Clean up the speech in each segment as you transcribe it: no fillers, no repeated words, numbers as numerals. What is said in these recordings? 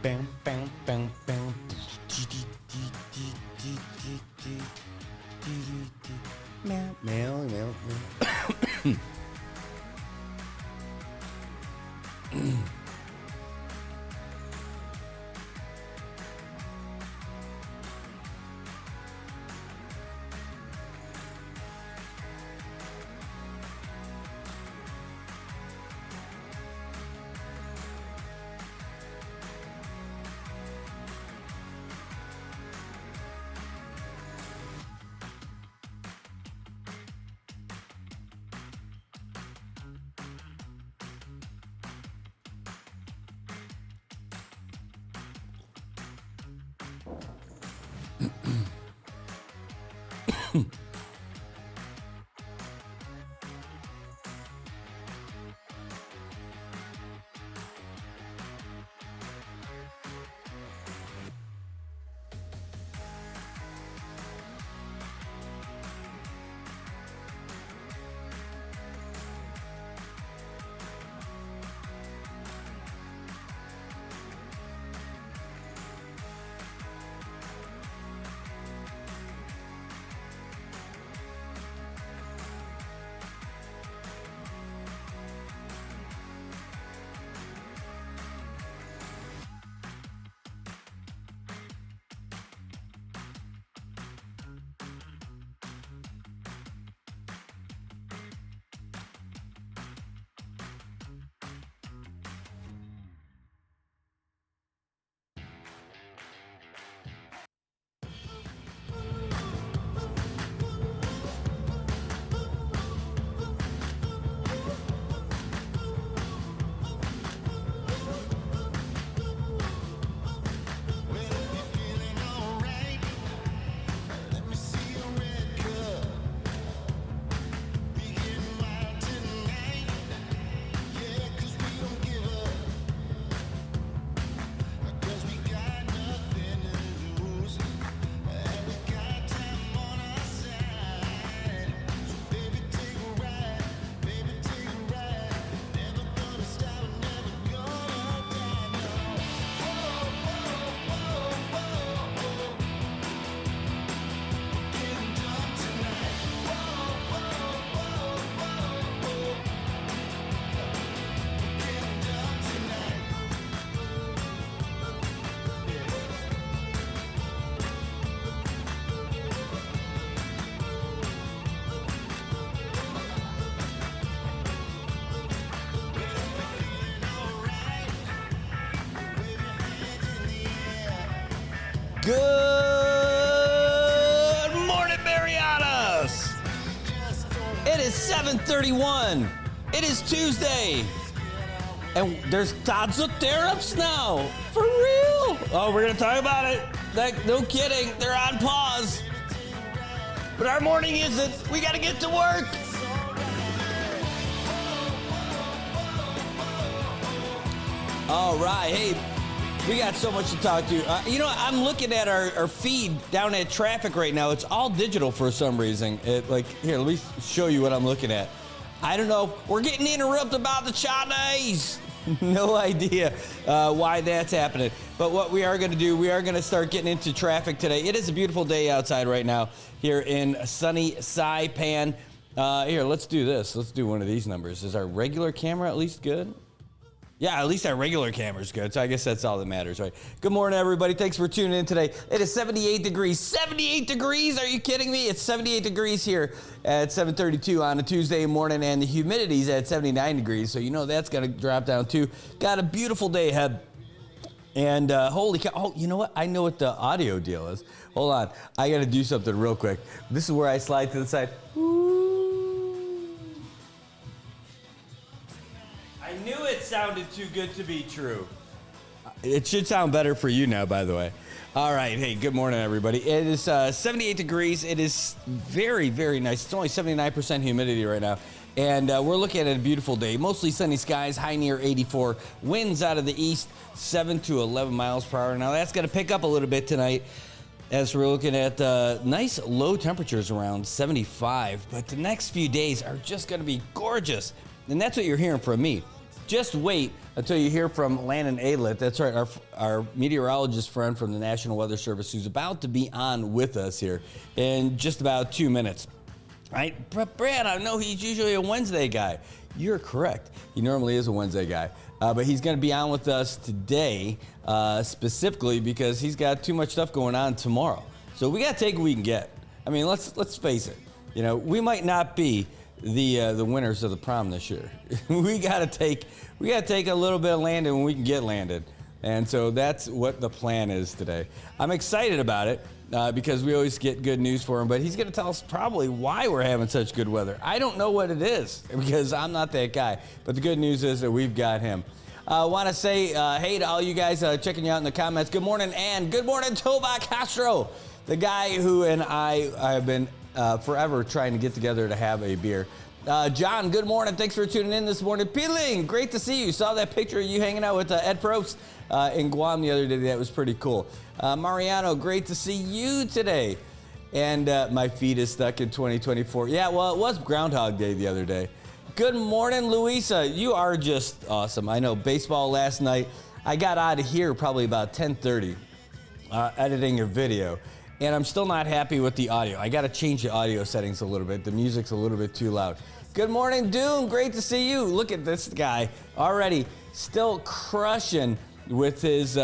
Bam, bam, bam, bam. Meow, meow, meow, meow. Good morning, Marianas! It is 7:31. It is Tuesday. And there's tons of tariffs now. For real. Oh, we're going to talk about it. No kidding. They're on pause. But our morning isn't. We got to get to work. All right. Hey, we got so much to talk to. You know, I'm looking at our feed down at traffic right now. It's all digital for some reason. Here, let me show you what I'm looking at. I don't know. We're getting interrupted about the Chinese. No idea why that's happening. But what we are going to do, we are going to start getting into traffic today. It is a beautiful day outside right now here in sunny Saipan. Here, let's do this. Let's do one of these numbers. Is our regular camera at least good? Yeah, at least our regular camera's good, so I guess that's all that matters, right? Good morning, everybody. Thanks for tuning in today. It is 78 degrees. 78 degrees? Are you kidding me? It's 78 degrees here at 7:32 on a Tuesday morning, and the humidity's at 79 degrees, so you know that's going to drop down, too. Got a beautiful day ahead. And holy cow, oh, you know what? I know what the audio deal is. Hold on. I got to do something real quick. This is where I slide to the side. I knew it sounded too good to be true. It should sound better for you now, by the way. All right. Hey, good morning, everybody. It is 78 degrees. It is very, very nice. It's only 79% humidity right now. And we're looking at a beautiful day. Mostly sunny skies, high near 84. Winds out of the east, 7 to 11 miles per hour. Now, that's going to pick up a little bit tonight as we're looking at nice low temperatures around 75. But the next few days are just going to be gorgeous. And that's what you're hearing from me. just wait until you hear from Landon Aylett. That's right, our meteorologist friend from the National Weather Service, who's about to be on with us here in just about 2 minutes. Right, but Brad, I know he's usually a Wednesday guy. You're correct. He normally is a Wednesday guy. But he's going to be on with us today specifically because he's got too much stuff going on tomorrow. So we got to take what we can get. I mean, let's face it. You know, we might not be the winners of the prom this year. we got to take a little bit of Landon when we can get Landon. And so that's what the plan is today. I'm excited about it because we always get good news for him, but he's going to tell us probably why we're having such good weather. I don't know what it is because I'm not that guy, but the good news is that we've got him. I want to say hey to all you guys checking you out in the comments. Good morning, and good morning, Toba Castro, the guy who and I have been forever trying to get together to have a beer. John, good morning. Thanks for tuning in this morning. Peeling, great to see you. Saw that picture of you hanging out with Ed Probst in Guam the other day. That was pretty cool. Mariano, great to see you today. And my feet is stuck in 2024. Yeah, well, it was Groundhog Day the other day. Good morning, Luisa. You are just awesome. I know baseball last night. I got out of here probably about 10:30 editing a video. And I'm still not happy with the audio. I got to change the audio settings a little bit. The music's a little bit too loud. Good morning, Doom. Great to see you. Look at this guy already still crushing with his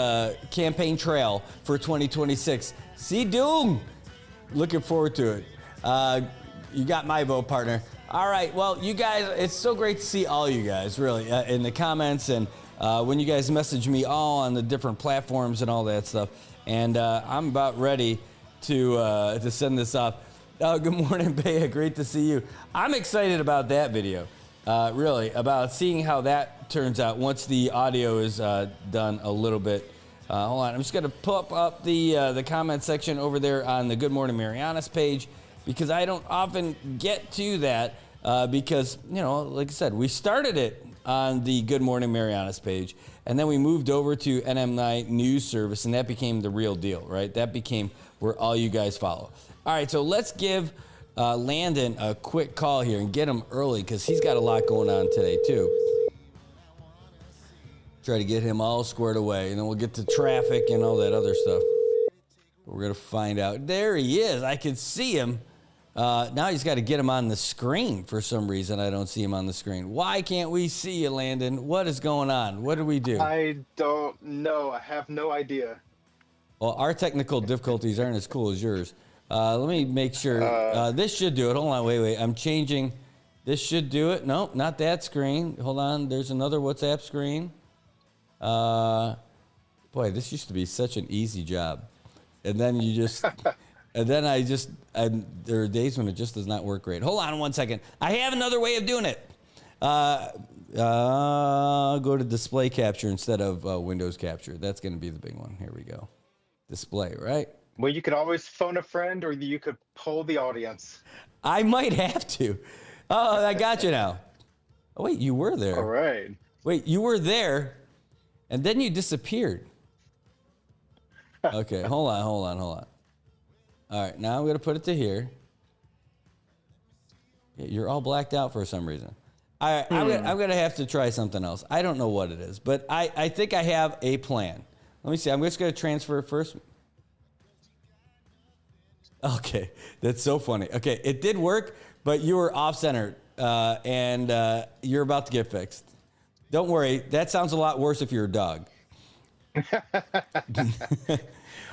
campaign trail for 2026. See, Doom. Looking forward to it. You got my vote, partner. All right. Well, you guys, it's so great to see all you guys, really, in the comments and when you guys message me all on the different platforms and all that stuff. And I'm about ready to send this off. Good morning, Bea. Great to see you. I'm excited about that video, really, about seeing how that turns out once the audio is done a little bit. Hold on. I'm just going to pop up the comment section over there on the Good Morning Marianas page because I don't often get to that because, you know, like I said, we started it on the Good Morning Marianas page, and then we moved over to NM9 News Service, and that became the real deal, right? That became where all you guys follow. All right, so let's give Landon a quick call here and get him early because he's got a lot going on today, too. Try to get him all squared away, and then we'll get to traffic and all that other stuff. We're going to find out. There he is. I can see him. Now he's got to get him on the screen. For some reason, I don't see him on the screen. Why can't we see you, Landon? What is going on? What do we do? I don't know. I have no idea. Well, our technical difficulties aren't as cool as yours. Let me make sure. This should do it. Hold on. Wait. I'm changing. This should do it. Nope, not that screen. Hold on. There's another WhatsApp screen. Boy, this used to be such an easy job. And then you just... And then there are days when it just does not work great. Hold on 1 second. I have another way of doing it. Go to display capture instead of Windows capture. That's going to be the big one. Here we go. Display, right? Well, you could always phone a friend or you could poll the audience. I might have to. Oh, I got you now. Oh, wait, you were there. All right. Wait, you were there, and then you disappeared. Okay, hold on. All right, now I'm going to put it to here. You're all blacked out for some reason. All right, I'm going to have to try something else. I don't know what it is, but I think I have a plan. Let me see. I'm just going to transfer it first. Okay, that's so funny. Okay, it did work, but you were off-centered, and you're about to get fixed. Don't worry. That sounds a lot worse if you're a dog.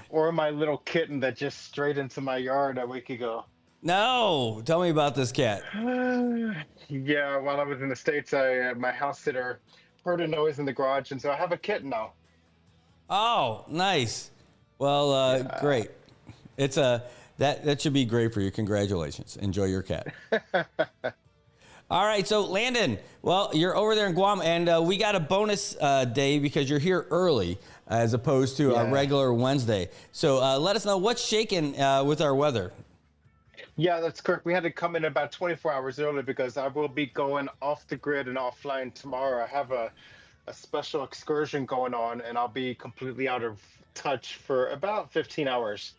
Or my little kitten that just strayed into my yard a week ago. No, tell me about this cat. Yeah, while I was in the States, my house sitter heard a noise in the garage, and so I have a kitten now. Oh, nice. Well, great. It's that should be great for you. Congratulations. Enjoy your cat. All right, so Landon, well, you're over there in Guam, and we got a bonus day because you're here early as opposed to a regular Wednesday. So let us know what's shaking with our weather. Yeah, that's correct. We had to come in about 24 hours early because I will be going off the grid and offline tomorrow. I have a special excursion going on, and I'll be completely out of touch for about 15 hours.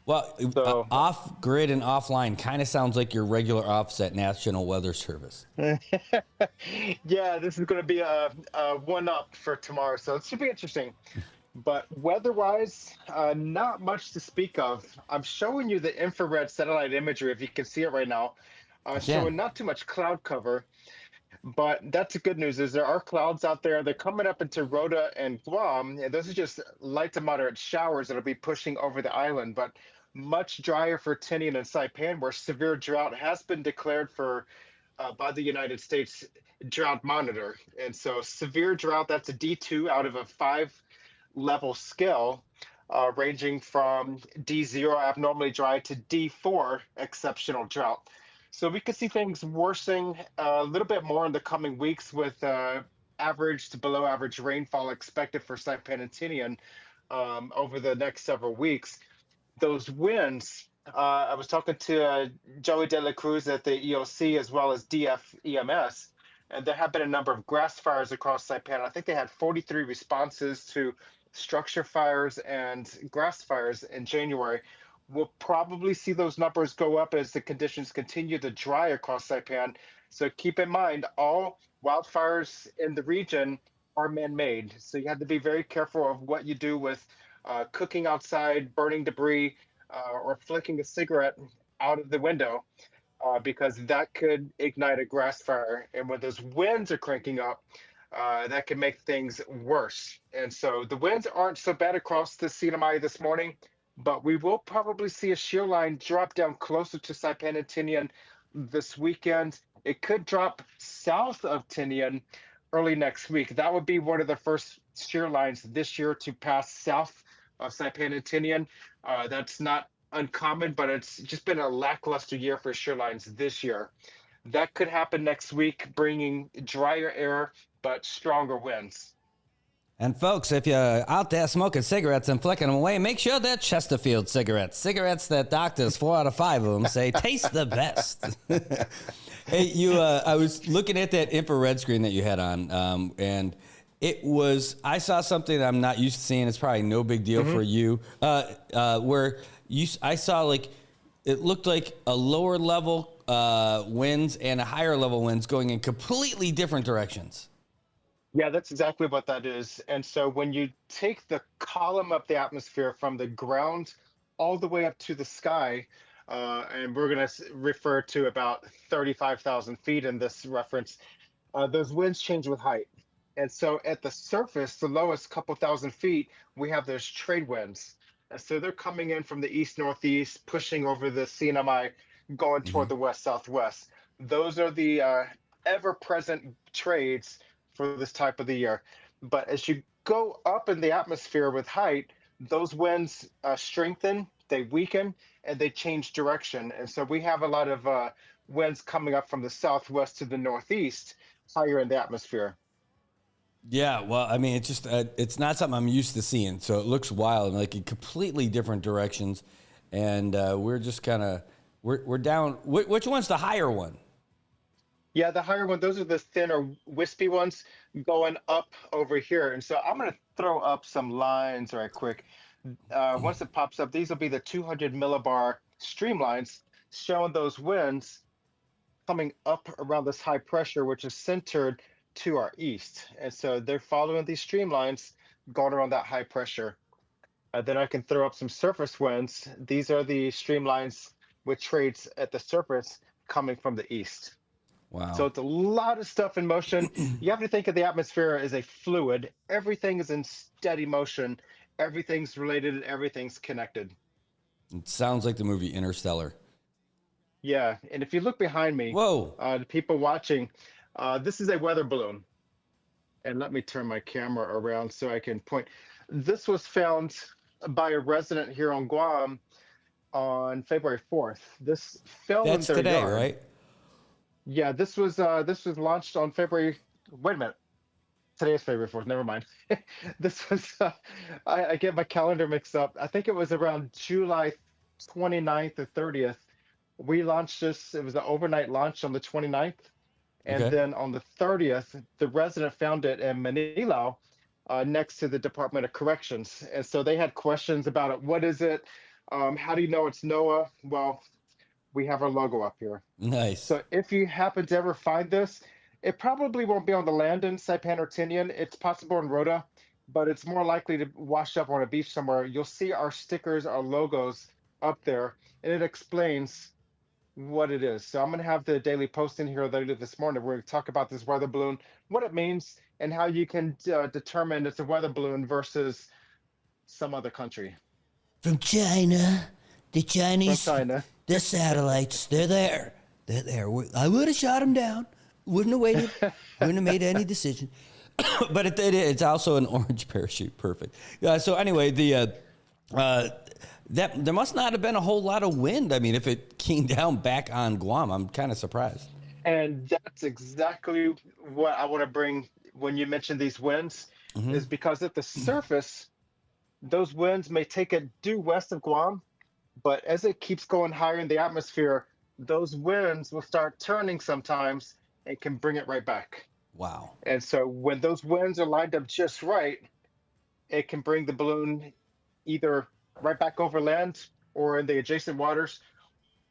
Well, So off grid and offline kind of sounds like your regular office at National Weather Service. yeah, this is going to be a one up for tomorrow. So it should be interesting. But weather-wise, not much to speak of. I'm showing you the infrared satellite imagery, if you can see it right now, I can. showing not too much cloud cover. But that's the good news is there are clouds out there. They're coming up into Rota and Guam, and those are just light to moderate showers that'll be pushing over the island. But much drier for Tinian and Saipan, where severe drought has been declared for by the United States Drought Monitor. And so severe drought, that's a D2 out of a 5 level scale, ranging from D0 abnormally dry to D4 exceptional drought. So we could see things worsening a little bit more in the coming weeks with average to below average rainfall expected for Saipan and Tinian over the next several weeks. Those winds, I was talking to Joey De La Cruz at the EOC as well as DFEMS, and there have been a number of grass fires across Saipan. I think they had 43 responses to structure fires and grass fires in January. We'll probably see those numbers go up as the conditions continue to dry across Saipan. So keep in mind, all wildfires in the region are man-made. So you have to be very careful of what you do with cooking outside, burning debris, or flicking a cigarette out of the window, because that could ignite a grass fire. And when those winds are cranking up, that can make things worse. And so the winds aren't so bad across the CNMI this morning, but we will probably see a shear line drop down closer to Saipan and Tinian this weekend. It could drop south of Tinian early next week. That would be one of the first shear lines this year to pass south of Saipan and Tinian. That's not uncommon, but it's just been a lackluster year for shear lines this year. That could happen next week, bringing drier air but stronger winds. And folks, if you're out there smoking cigarettes and flicking them away, make sure they're Chesterfield cigarettes. Cigarettes that doctors, 4 out of 5 of them, say taste the best. Hey, I was looking at that infrared screen that you had on, and it was, I saw something that I'm not used to seeing. It's probably no big deal for you, I saw like, it looked like a lower level winds and a higher level winds going in completely different directions. Yeah, that's exactly what that is. And so when you take the column of the atmosphere from the ground all the way up to the sky, and we're going to refer to about 35,000 feet in this reference, those winds change with height. And so at the surface, the lowest couple thousand feet, we have those trade winds. And so they're coming in from the east northeast, pushing over the CNMI, going toward the west southwest. Those are the ever present trades for this type of the year. But as you go up in the atmosphere with height, those winds strengthen, they weaken, and they change direction. And so we have a lot of winds coming up from the southwest to the northeast, higher in the atmosphere. Yeah, well, I mean, it's just, it's not something I'm used to seeing. So it looks wild, like in completely different directions. And we're just kind of, we're down. Which one's the higher one? Yeah, the higher one, those are the thinner, wispy ones going up over here. And so I'm going to throw up some lines right quick. Once it pops up, these will be the 200 millibar streamlines showing those winds coming up around this high pressure, which is centered to our east. And so they're following these streamlines going around that high pressure. Then I can throw up some surface winds. These are the streamlines with trades at the surface coming from the east. Wow. So it's a lot of stuff in motion. You have to think of the atmosphere as a fluid. Everything is in steady motion. Everything's related and everything's connected. It sounds like the movie Interstellar. Yeah, and if you look behind me, Whoa. the people watching, this is a weather balloon. And let me turn my camera around so I can point. This was found by a resident here on Guam on February 4th. This fell in their today, yard. right? Yeah, this was launched on February. Wait a minute. Today is February 4th. Never mind. This was I get my calendar mixed up. I think it was around July 29th or 30th. We launched this. It was an overnight launch on the 29th. And then on the 30th, the resident found it in Manila, next to the Department of Corrections. And so they had questions about it. What is it? How do you know it's Noah? Well, we have our logo up here. Nice. So if you happen to ever find this, it probably won't be on the land in Saipan or Tinian. It's possible in Rota, but it's more likely to wash up on a beach somewhere. You'll see our stickers, our logos up there, and it explains what it is. So I'm going to have the daily post in here that I did this morning. We're going to talk about this weather balloon, what it means, and how you can determine it's a weather balloon versus some other country. From China, the From Chinese, China. the satellites, they're there. They're there. I would have shot them down. Wouldn't have waited. Wouldn't have made any decision. But it's also an orange parachute. Perfect. So anyway, that there must not have been a whole lot of wind. I mean, if it came down back on Guam, I'm kind of surprised. And that's exactly what I want to bring when you mention these winds, is because at the surface, those winds may take it due west of Guam, but as it keeps going higher in the atmosphere, those winds will start turning sometimes and can bring it right back. Wow. And so when those winds are lined up just right, it can bring the balloon either right back over land or in the adjacent waters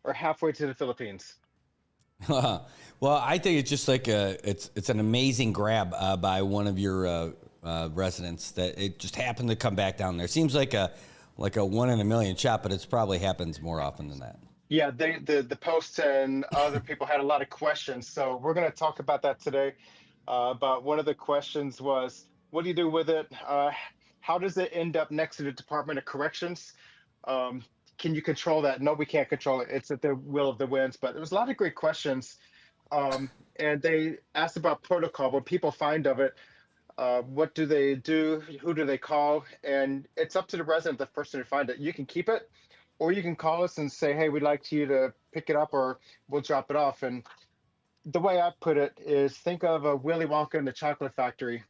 or halfway to the Philippines. Well, I think it's just like it's an amazing grab by one of your residents that it just happened to come back down there. Seems like a 1 in a million shot, but it probably happens more often than that. Yeah, the post and other people had a lot of questions, so we're going to talk about that today. But one of the questions was, what do you do with it? How does it end up next to the Department of Corrections? Can you control that? No, we can't control it. It's at the will of the winds. But there was a lot of great questions, and they asked about protocol. What people find of it, what do they do? Who do they call? And it's up to the resident, the person who find it. You can keep it, or you can call us and say, hey, we'd like you to pick it up, or we'll drop it off. And the way I put it is, think of a Willy Wonka in the Chocolate Factory.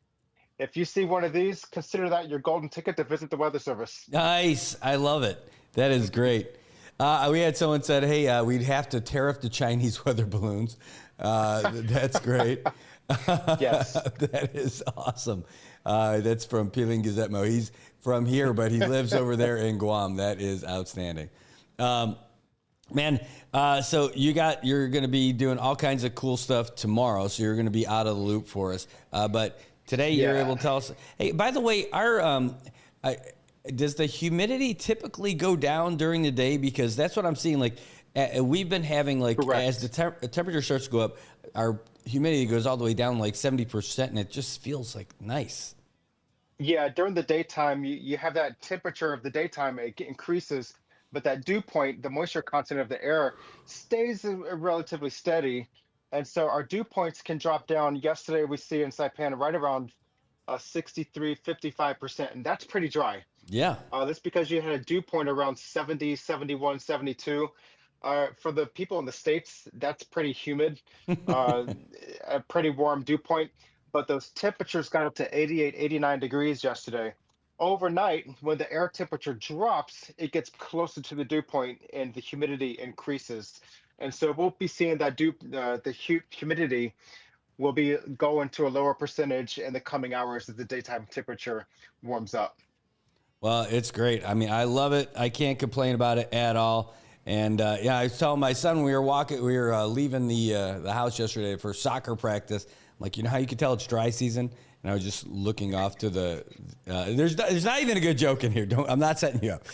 If you see one of these, consider that your golden ticket to visit the Weather Service. Nice. I love it. That is great. We had someone said, hey, we'd have to tariff the Chinese weather balloons. That's great. Yes. That is awesome. That's from Piling Gazetmo. He's from here, but he lives over there in Guam. That is outstanding. Man, so you're going to be doing all kinds of cool stuff tomorrow, so you're going to be out of the loop for us. But today you're able to tell us, hey, by the way, does the humidity typically go down during the day? Because that's what I'm seeing. Like we've been having as the temperature starts to go up, our humidity goes all the way down like 70%, and it just feels like nice. Yeah, during the daytime, you have that temperature of the daytime, it increases, but that dew point, the moisture content of the air, stays relatively steady. And so our dew points can drop down. Yesterday, we see in Saipan right around 63, 55%, and that's pretty dry. Yeah. That's because you had a dew point around 70, 71, 72. For the people in the States, that's pretty humid, a pretty warm dew point. But those temperatures got up to 88, 89 degrees yesterday. Overnight, when the air temperature drops, it gets closer to the dew point and the humidity increases. And so we'll be seeing that humidity will be going to a lower percentage in the coming hours as the daytime temperature warms up. Well, it's great. I mean, I love it. I can't complain about it at all. And I was telling my son we were leaving the house yesterday for soccer practice. I'm like, you know how you can tell it's dry season? And I was just looking off to the. There's not even a good joke in here. I'm not setting you up.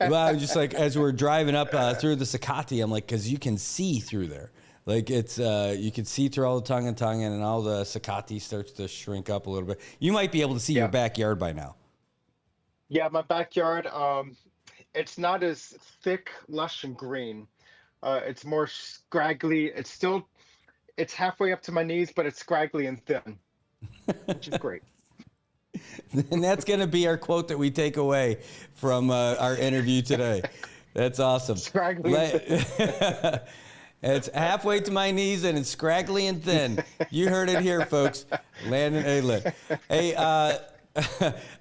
Well, I was just like, as we're driving up through the Sakati, I'm like, because you can see through there. Like it's you can see through all the tongue and all the Sakati starts to shrink up a little bit. You might be able to see your backyard by now. Yeah, my backyard. It's not as thick, lush, and green. It's more scraggly. It's halfway up to my knees, but it's scraggly and thin, which is great. And that's going to be our quote that we take away from our interview today. That's awesome. Scraggly and thin. It's halfway to my knees and it's scraggly and thin. You heard it here, folks. Landon Aylett. Hey,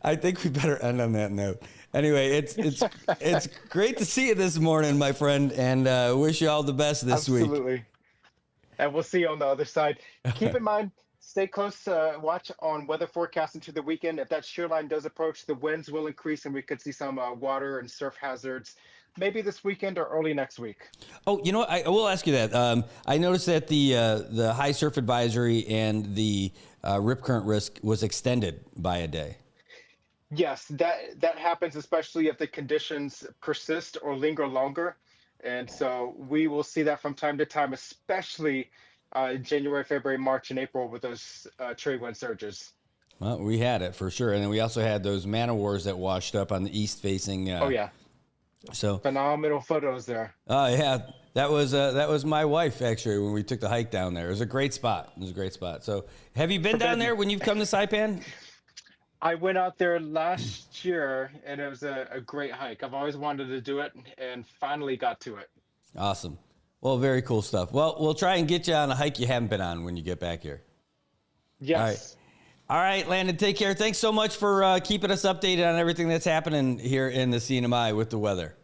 I think we better end on that note. Anyway, it's great to see you this morning, my friend, and wish you all the best this week. Absolutely. And we'll see you on the other side. Keep in mind, Stay close. Watch on weather forecast into the weekend. If that shear line does approach, the winds will increase, and we could see some water and surf hazards, maybe this weekend or early next week. Oh, you know what? I will ask you that. I noticed that the high surf advisory and the rip current risk was extended by a day. Yes, that happens, especially if the conditions persist or linger longer, and so we will see that from time to time, especially in January, February, March, and April with those trade wind surges. Well, we had it for sure, and then we also had those man o' wars that washed up on the east facing. Oh yeah, So, phenomenal photos there. oh yeah, that was my wife actually when we took the hike down there. It was a great spot. It was a great spot. So, have you been down there when you've come to Saipan? I went out there last year, and it was a great hike. I've always wanted to do it, and finally got to it. Awesome. Well, very cool stuff. Well, we'll try and get you on a hike you haven't been on when you get back here. Yes. All right, Landon, take care. Thanks so much for keeping us updated on everything that's happening here in the CNMI with the weather.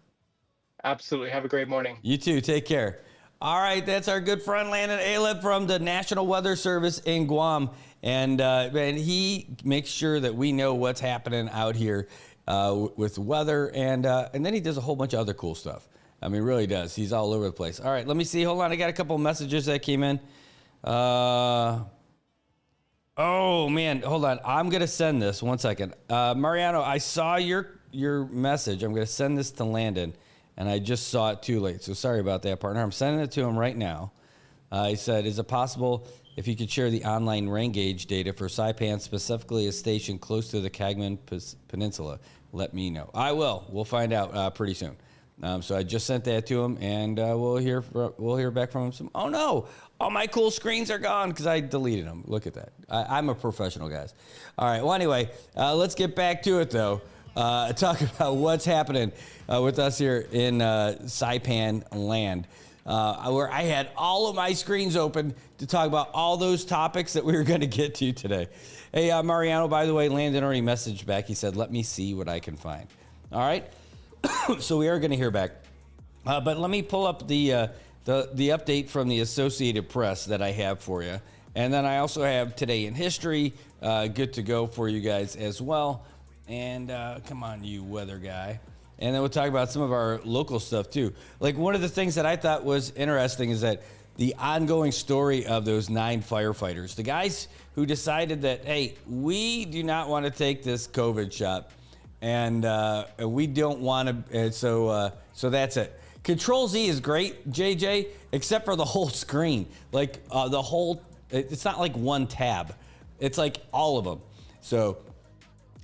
Absolutely. Have a great morning. You too. Take care. All right, that's our good friend Landon Aleb from the National Weather Service in Guam. And he makes sure that we know what's happening out here with weather. And then he does a whole bunch of other cool stuff. I mean, really does. He's all over the place. All right, let me see. Hold on. I got a couple of messages that came in. Oh, man. Hold on. I'm going to send this. One second. Mariano, I saw your message. I'm going to send this to Landon, and I just saw it too late. So sorry about that, partner. I'm sending it to him right now. He said, is it possible if you could share the online rain gauge data for Saipan, specifically a station close to the Cagman Peninsula? Let me know. I will. We'll find out pretty soon. So I just sent that to him, and we'll hear back from him soon. Oh no, all my cool screens are gone because I deleted them. Look at that. I'm a professional, guys. All right. Well, anyway, let's get back to it though. Talk about what's happening with us here in Saipan land, where I had all of my screens open to talk about all those topics that we were going to get to today. Hey, Mariano, by the way, Landon already messaged back. He said, let me see what I can find. All right. So we are going to hear back. But let me pull up the update from the Associated Press that I have for you. And then I also have Today in History, good to go for you guys as well. And come on, you weather guy. And then we'll talk about some of our local stuff too. Like one of the things that I thought was interesting is that the ongoing story of those 9 firefighters, the guys who decided that, hey, we do not want to take this COVID shot. And we don't want to, and so that's it. Control Z is great, JJ, except for the whole screen. Like the whole, it's not like one tab. It's like all of them. So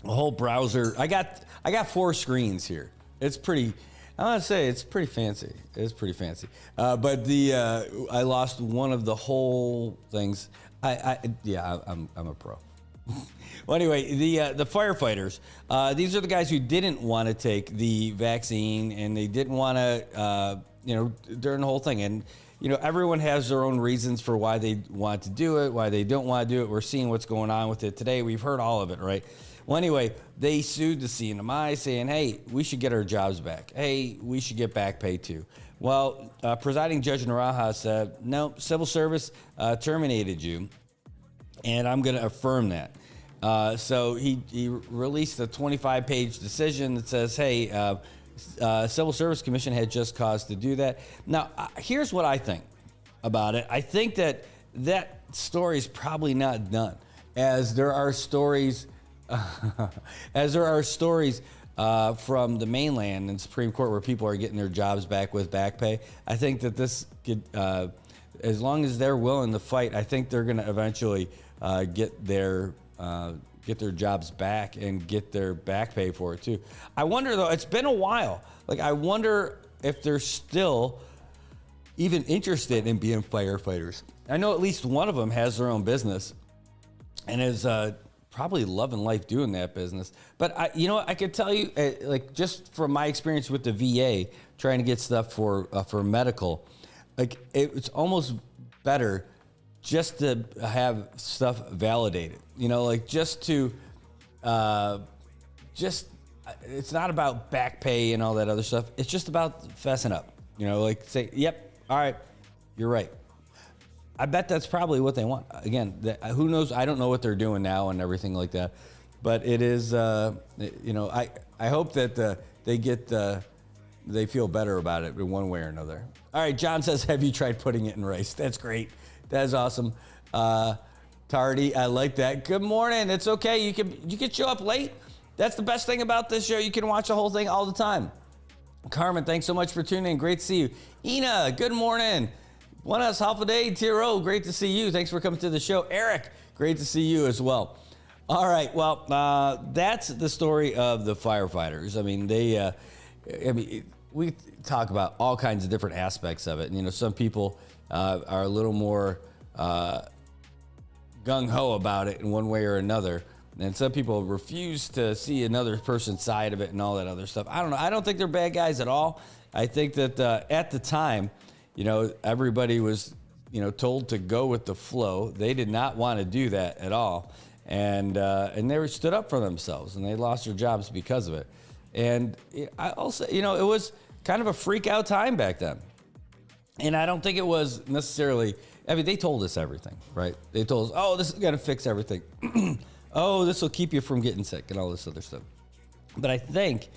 the whole browser, I got 4 screens here. It's pretty, I want to say it's pretty fancy. It's pretty fancy. But I lost one of the whole things. I'm a pro. Well, anyway, the firefighters, these are the guys who didn't want to take the vaccine and they didn't want to, during the whole thing. And, everyone has their own reasons for why they want to do it, why they don't want to do it. We're seeing what's going on with it today. We've heard all of it, right? Well, anyway, they sued the CNMI saying, hey, we should get our jobs back. Hey, we should get back pay too. Well, presiding Judge Naraha said, no, civil service terminated you. And I'm going to affirm that. So he released a 25-page decision that says, hey, Civil Service Commission had just cause to do that. Now, here's what I think about it. I think that story is probably not done, as there are stories, from the mainland and Supreme Court where people are getting their jobs back with back pay. I think that this could, as long as they're willing to fight, I think they're going to eventually get their jobs back and get their back pay for it too. I wonder though, it's been a while. Like I wonder if they're still even interested in being firefighters. I know at least one of them has their own business and is probably loving life doing that business. But I could tell you, like just from my experience with the VA, trying to get stuff for medical, like it's almost better just to have stuff validated, like just to, it's not about back pay and all that other stuff. It's just about fessing up, like say, yep, all right, you're right. I bet that's probably what they want. Again, who knows? I don't know what they're doing now and everything like that. But it is, I hope that they feel better about it in one way or another. All right, John says, have you tried putting it in rice? That's great. That is awesome. Tardy, I like that. Good morning. It's okay. You can show up late. That's the best thing about this show. You can watch the whole thing all the time. Carmen, thanks so much for tuning in. Great to see you. Ina, good morning. Buenas Halfa Tiro, great to see you. Thanks for coming to the show. Eric, great to see you as well. All right, well, that's the story of the firefighters. I mean, we talk about all kinds of different aspects of it. And, some people are a little more gung-ho about it in one way or another. And some people refuse to see another person's side of it and all that other stuff. I don't know. I don't think they're bad guys at all. I think that at the time, everybody was, told to go with the flow. They did not want to do that at all. And they stood up for themselves, and they lost their jobs because of it. And I also, it was kind of a freak out time back then. And I don't think it was necessarily, they told us everything, right? They told us, oh, this is going to fix everything. Oh, this will keep you from getting sick and all this other stuff. But I think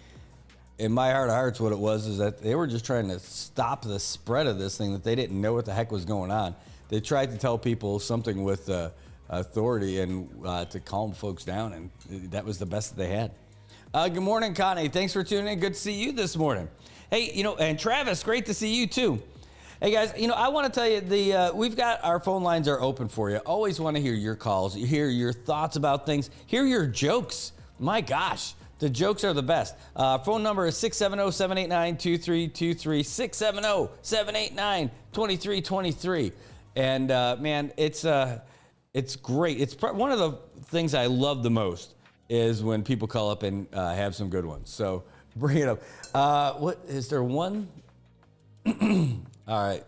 in my heart of hearts, what it was is that they were just trying to stop the spread of this thing, that they didn't know what the heck was going on. They tried to tell people something with authority and to calm folks down, and that was the best that they had. Good morning, Connie. Thanks for tuning in. Good to see you this morning. Hey, and Travis, great to see you too. Hey guys, I want to tell you we've got our phone lines are open for you. Always want to hear your calls, hear your thoughts about things, hear your jokes. My gosh, the jokes are the best. Phone number is 670-789-2323, 670-789-2323. And man, it's great. It's one of the things I love the most is when people call up and have some good ones. So bring it up. What is there one? All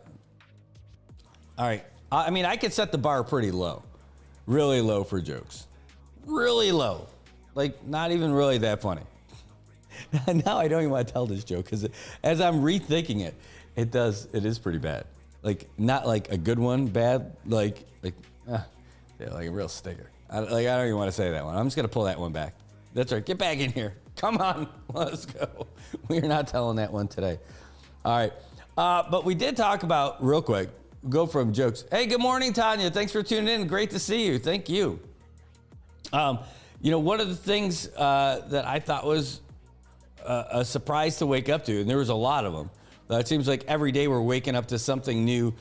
right. I could set the bar pretty low, really low for jokes, really low, like not even really that funny. Now I don't even want to tell this joke because as I'm rethinking it, it is pretty bad. Like not like a good one, bad, like a real sticker. I don't even want to say that one. I'm just gonna pull that one back. That's right. Get back in here. Come on, let's go. We're not telling that one today. All right. But we did talk about, real quick, go from jokes. Hey, good morning, Tanya. Thanks for tuning in. Great to see you. Thank you. One of the things that I thought was a surprise to wake up to, and there was a lot of them. It seems like every day we're waking up to something new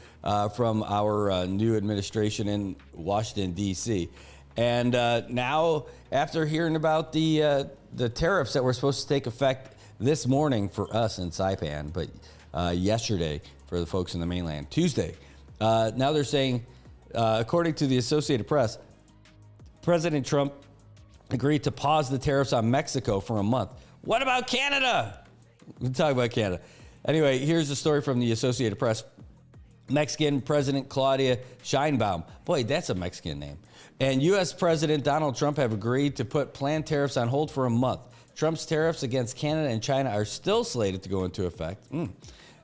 from our new administration in Washington, D.C. And now, after hearing about the tariffs that were supposed to take effect this morning for us in Saipan, but yesterday for the folks in the mainland, Tuesday. Now they're saying, according to the Associated Press, President Trump agreed to pause the tariffs on Mexico for a month. What about Canada? We'll talk about Canada. Anyway, here's the story from the Associated Press. Mexican President Claudia Sheinbaum, boy, that's a Mexican name, and U.S. President Donald Trump have agreed to put planned tariffs on hold for a month. Trump's tariffs against Canada and China are still slated to go into effect.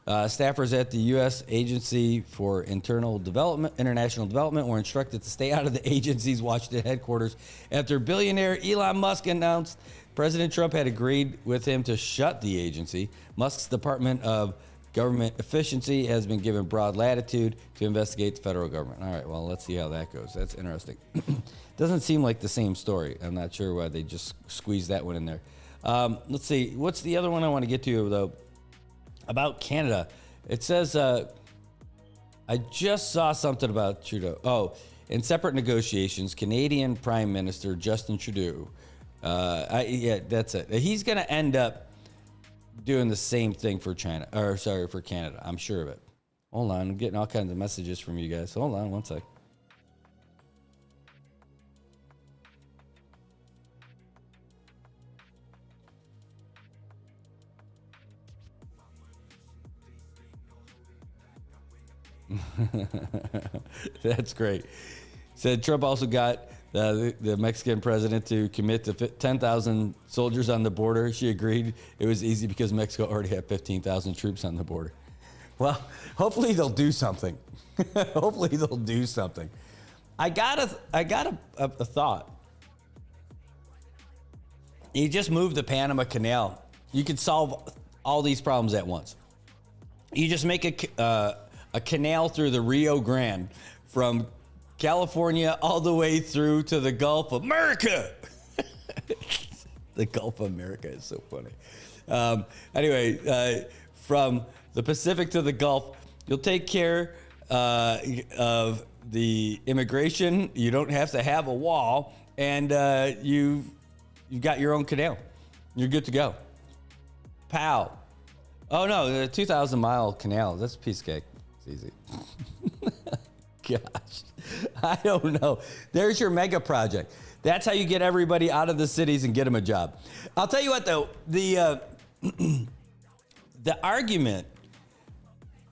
Staffers at the U.S. Agency for International Development were instructed to stay out of the agency's Washington headquarters after billionaire Elon Musk announced President Trump had agreed with him to shut the agency. Musk's Department of Government Efficiency has been given broad latitude to investigate the federal government. All right, well, let's see how that goes. That's interesting. Doesn't seem like the same story. I'm not sure why they just squeezed that one in there. Let's see. What's the other one I want to get to, though? About Canada. It says, I just saw something about Trudeau. Oh, in separate negotiations, Canadian Prime Minister Justin Trudeau, that's it. He's going to end up doing the same thing for for Canada. I'm sure of it. Hold on. I'm getting all kinds of messages from you guys. Hold on one sec. That's great. Said Trump also got the Mexican president to commit to 10,000 soldiers on the border. She agreed it was easy because Mexico already had 15,000 troops on the border. Well, hopefully they'll do something. Hopefully they'll do something. I got a thought. You just move the Panama Canal. You could solve all these problems at once. You just make a canal through the Rio Grande from California all the way through to the Gulf of America. The Gulf of America is so funny. Anyway, from the Pacific to the Gulf, you'll take care of the immigration. You don't have to have a wall, and you've got your own canal. You're good to go. Pow. Oh no, the 2,000-mile canal. That's a piece of cake. It's easy. Gosh, I don't know. There's your mega project. That's how you get everybody out of the cities and get them a job. I'll tell you what, though, the argument.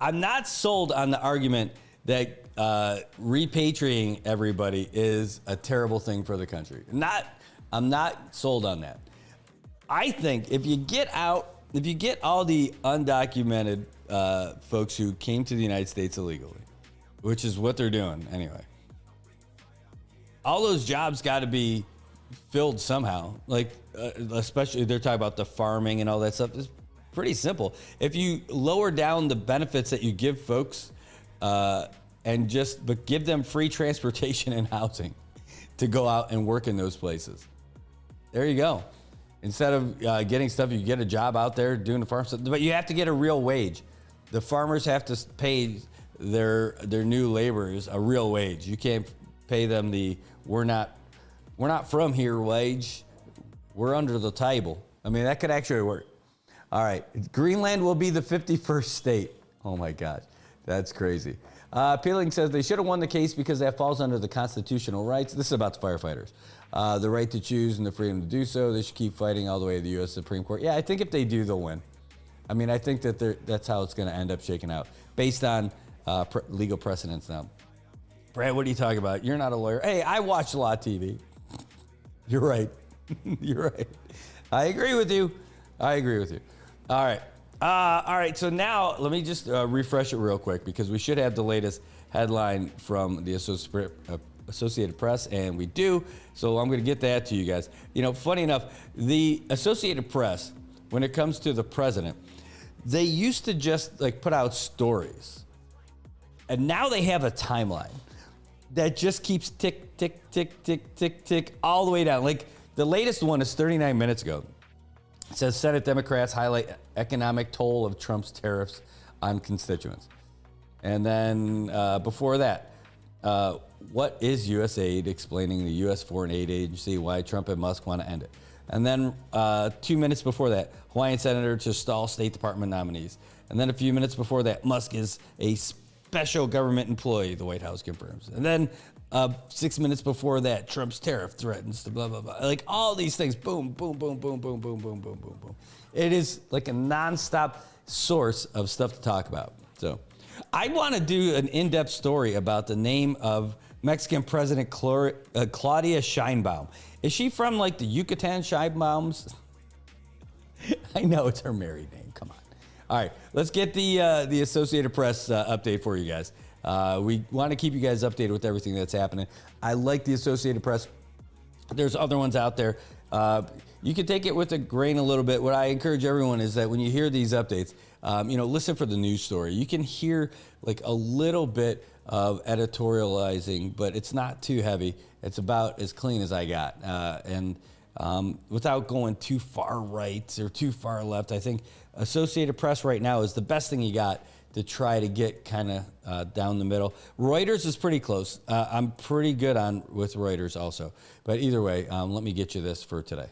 I'm not sold on the argument that repatriating everybody is a terrible thing for the country. I'm not sold on that. I think if you get all the undocumented folks who came to the United States illegally, which is what they're doing anyway, all those jobs got to be filled somehow. Like, especially they're talking about the farming and all that stuff. It's pretty simple. If you lower down the benefits that you give folks but give them free transportation and housing to go out and work in those places. There you go. Instead of getting stuff, you get a job out there doing the farm stuff. But you have to get a real wage. The farmers have to pay their new laborers a real wage. You can't pay them the we're not from here wage. We're under the table. I mean, that could actually work. All right. Greenland will be the 51st state. Oh my God. That's crazy. Peeling says they should have won the case because that falls under the constitutional rights. This is about the firefighters. The right to choose and the freedom to do so. They should keep fighting all the way to the U.S. Supreme Court. Yeah, I think if they do, they'll win. I mean, I think that's how it's going to end up shaking out based on legal precedents now. Brad, what are you talking about? You're not a lawyer. Hey, I watch a lot of TV. You're right. You're right. I agree with you. All right. All right. So now let me just refresh it real quick because we should have the latest headline from the Associated Press, and we do. So I'm going to get that to you guys. You know, funny enough, the Associated Press, when it comes to the president, they used to just like put out stories, and now they have a timeline that just keeps tick, tick, tick, tick, tick, tick all the way down. Like the latest one is 39 minutes ago. It says Senate Democrats highlight economic toll of Trump's tariffs on constituents. And then before that, what is USAID explaining the U.S. Foreign Aid Agency, why Trump and Musk want to end it. And then 2 minutes before that, Hawaiian senator to stall State Department nominees. And then a few minutes before that, Musk is a special government employee, the White House confirms. And then 6 minutes before that, Trump's tariff threatens to blah, blah, blah. Like all these things, boom, boom, boom, boom, boom, boom, boom, boom, boom, boom. It is like a nonstop source of stuff to talk about. So I want to do an in-depth story about the name of Mexican President Claudia Sheinbaum. Is she from like the Yucatan Sheinbaums? I know it's her married name. Come on. All right, let's get the Associated Press update for you guys. We want to keep you guys updated with everything that's happening. I like the Associated Press. There's other ones out there. You can take it with a grain a little bit. What I encourage everyone is that when you hear these updates, listen for the news story. You can hear like a little bit of editorializing, but it's not too heavy. It's about as clean as I got. And without going too far right or too far left, I think Associated Press right now is the best thing you got to try to get kind of down the middle. Reuters is pretty close. I'm pretty good with Reuters also. But either way, let me get you this for today.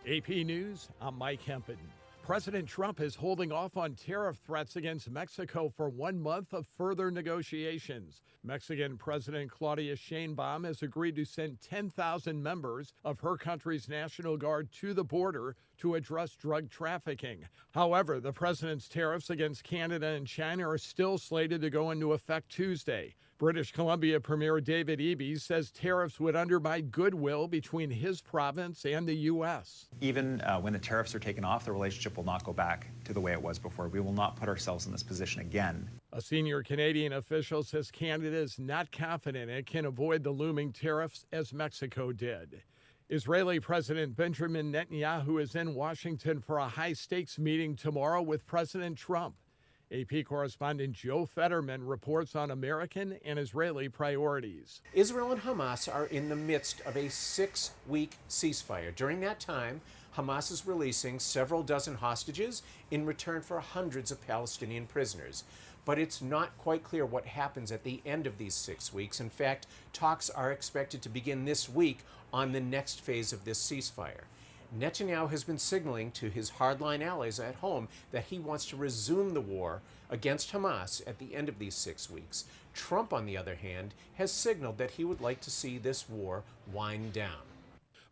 AP News, I'm Mike Hempen. President Trump is holding off on tariff threats against Mexico for 1 month of further negotiations. Mexican President Claudia Sheinbaum has agreed to send 10,000 members of her country's National Guard to the border to address drug trafficking. However, the president's tariffs against Canada and China are still slated to go into effect Tuesday. British Columbia Premier David Eby says tariffs would undermine goodwill between his province and the U.S. Even when the tariffs are taken off, the relationship will not go back to the way it was before. We will not put ourselves in this position again. A senior Canadian official says Canada is not confident it can avoid the looming tariffs as Mexico did. Israeli President Benjamin Netanyahu is in Washington for a high-stakes meeting tomorrow with President Trump. AP correspondent Joe Fetterman reports on American and Israeli priorities. Israel and Hamas are in the midst of a 6-week ceasefire. During that time, Hamas is releasing several dozen hostages in return for hundreds of Palestinian prisoners. But it's not quite clear what happens at the end of these 6 weeks. In fact, talks are expected to begin this week on the next phase of this ceasefire. Netanyahu has been signaling to his hardline allies at home that he wants to resume the war against Hamas at the end of these 6 weeks. Trump, on the other hand, has signaled that he would like to see this war wind down.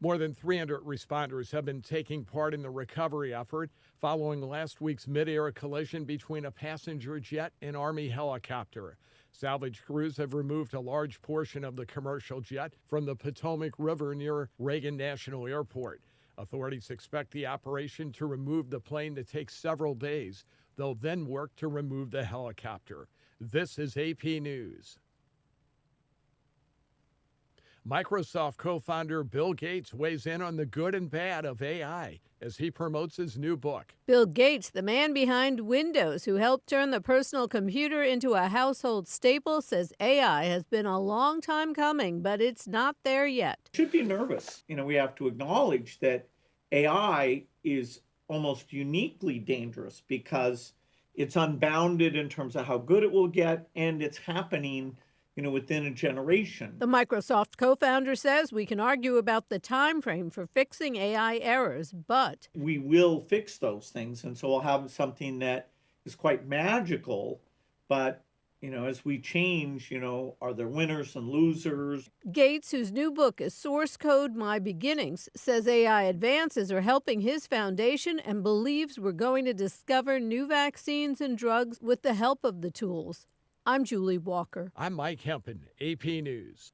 More than 300 responders have been taking part in the recovery effort following last week's mid-air collision between a passenger jet and Army helicopter. Salvage crews have removed a large portion of the commercial jet from the Potomac River near Reagan National Airport. Authorities expect the operation to remove the plane to take several days. They'll then work to remove the helicopter. This is AP News. Microsoft co-founder Bill Gates weighs in on the good and bad of AI as he promotes his new book. Bill Gates, the man behind Windows, who helped turn the personal computer into a household staple, says AI has been a long time coming, but it's not there yet. Should be nervous. We have to acknowledge that AI is almost uniquely dangerous because it's unbounded in terms of how good it will get, and it's happening within a generation. The Microsoft co-founder says we can argue about the time frame for fixing AI errors, but we will fix those things, and so we'll have something that is quite magical, but as we change, are there winners and losers? Gates, whose new book is Source Code My Beginnings, says AI advances are helping his foundation and believes we're going to discover new vaccines and drugs with the help of the tools. I'm Julie Walker. I'm Mike Hempen, AP News.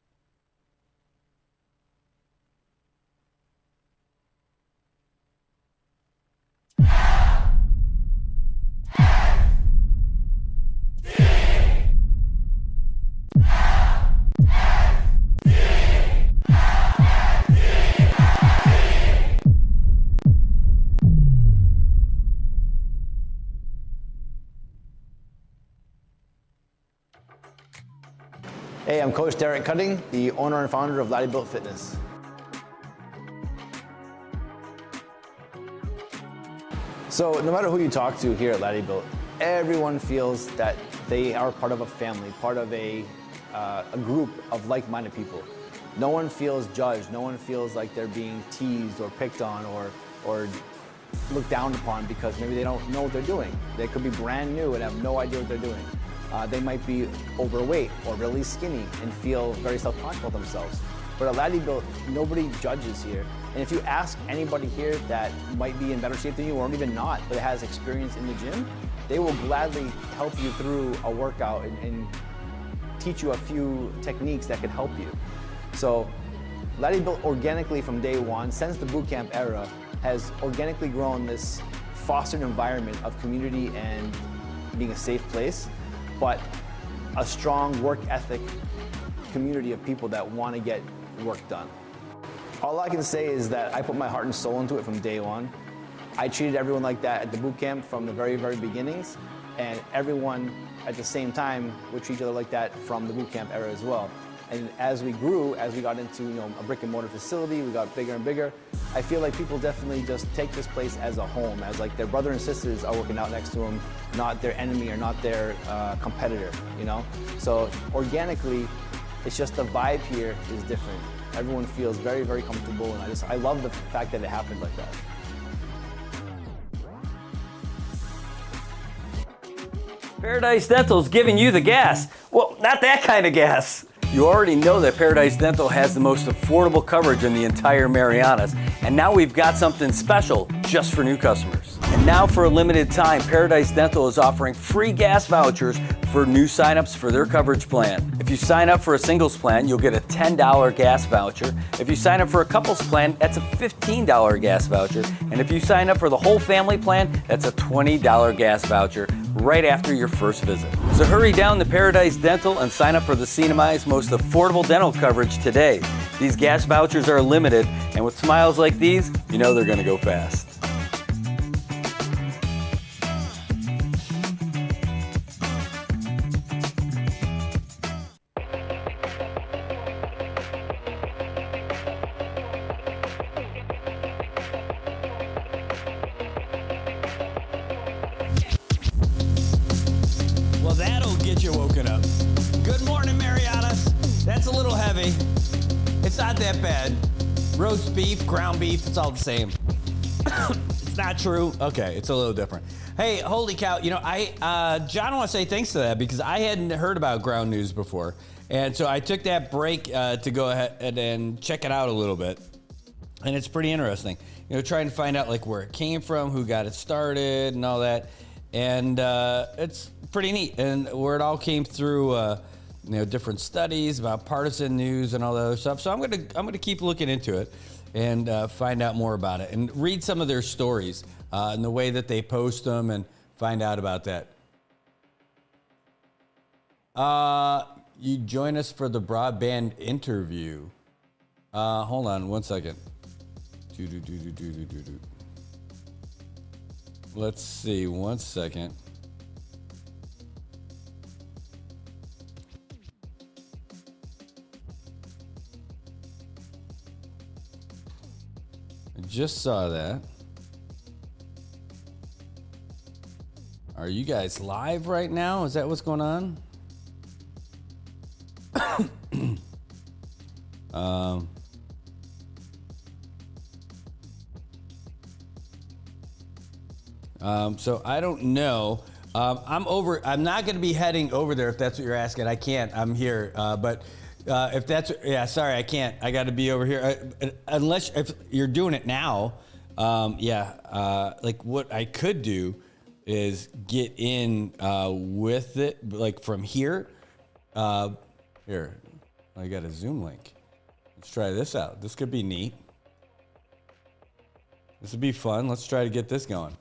Hey, I'm Coach Derek Cutting, the owner and founder of Laddie Built Fitness. So no matter who you talk to here at Laddie Built, everyone feels that they are part of a family, part of a group of like-minded people. No one feels judged. No one feels like they're being teased or picked on or looked down upon because maybe they don't know what they're doing. They could be brand new and have no idea what they're doing. They might be overweight or really skinny and feel very self-conscious about themselves. But at Laddie Built, nobody judges here. And if you ask anybody here that might be in better shape than you or even not, but has experience in the gym, they will gladly help you through a workout and teach you a few techniques that could help you. So Laddie Built organically from day one, since the boot camp era, has organically grown this fostered environment of community and being a safe place, but a strong work ethic community of people that want to get work done. All I can say is that I put my heart and soul into it from day one. I treated everyone like that at the boot camp from the very, very beginnings, and everyone at the same time would treat each other like that from the boot camp era as well. And as we grew, as we got into a brick and mortar facility, we got bigger and bigger. I feel like people definitely just take this place as a home, as like their brother and sisters are working out next to them, not their enemy or not their competitor, So organically, it's just the vibe here is different. Everyone feels very, very comfortable, and I love the fact that it happened like that. Paradise Dental's giving you the gas. Well, not that kind of gas. You already know that Paradise Dental has the most affordable coverage in the entire Marianas, and now we've got something special just for new customers. And now for a limited time, Paradise Dental is offering free gas vouchers for new signups for their coverage plan. If you sign up for a singles plan, you'll get a $10 gas voucher. If you sign up for a couples plan, that's a $15 gas voucher. And if you sign up for the whole family plan, that's a $20 gas voucher right after your first visit. So hurry down to Paradise Dental and sign up for the CNMI's most affordable dental coverage today. These gas vouchers are limited, and with smiles like these, you know they're going to go fast. Well, that'll get you woken up. Good morning, Marianas. That's a little heavy. It's not that bad. Roast beef, ground beef, it's all the same. It's not true. Okay, it's a little different. Hey, holy cow. You know, John, I want to say thanks to that because I hadn't heard about ground news before. And so I took that break to go ahead and check it out a little bit. And it's pretty interesting. You know, trying to find out like where it came from, who got it started and all that. And it's pretty neat. And where it all came through, you know, different studies about partisan news and all that other stuff. So I'm gonna keep looking into it and find out more about it and read some of their stories and the way that they post them and find out about that. You join us for the broadband interview. Hold on one second. Let's see, one second. I just saw that. Are you guys live right now? Is that what's going on? So I don't know. I'm not going to be heading over there if that's what you're asking. I can't. I'm here. But if that's, yeah, sorry, I can't. I got to be over here. Unless if you're doing it now, like what I could do is get in with it, like from here. Here, I got a Zoom link. Let's try this out. This could be neat. This would be fun. Let's try to get this going.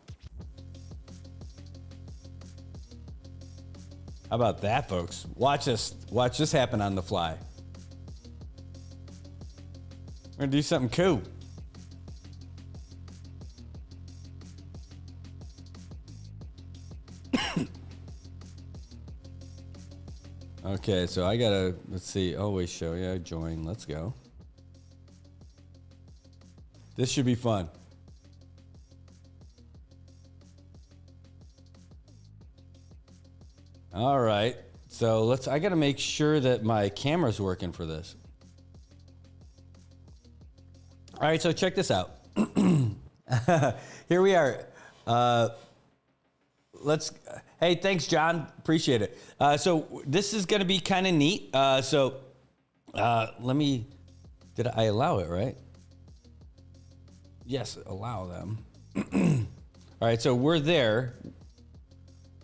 How about that, folks? Watch this happen on the fly. We're gonna do something cool. Okay, so I gotta, let's see, always show, yeah, join, let's go. This should be fun. All right, so I gotta make sure that my camera's working for this. All right, so check this out. Here we are. Hey, thanks, John. Appreciate it. So this is going to be kind of neat. Did I allow it, right? Yes, allow them. All right, so we're there.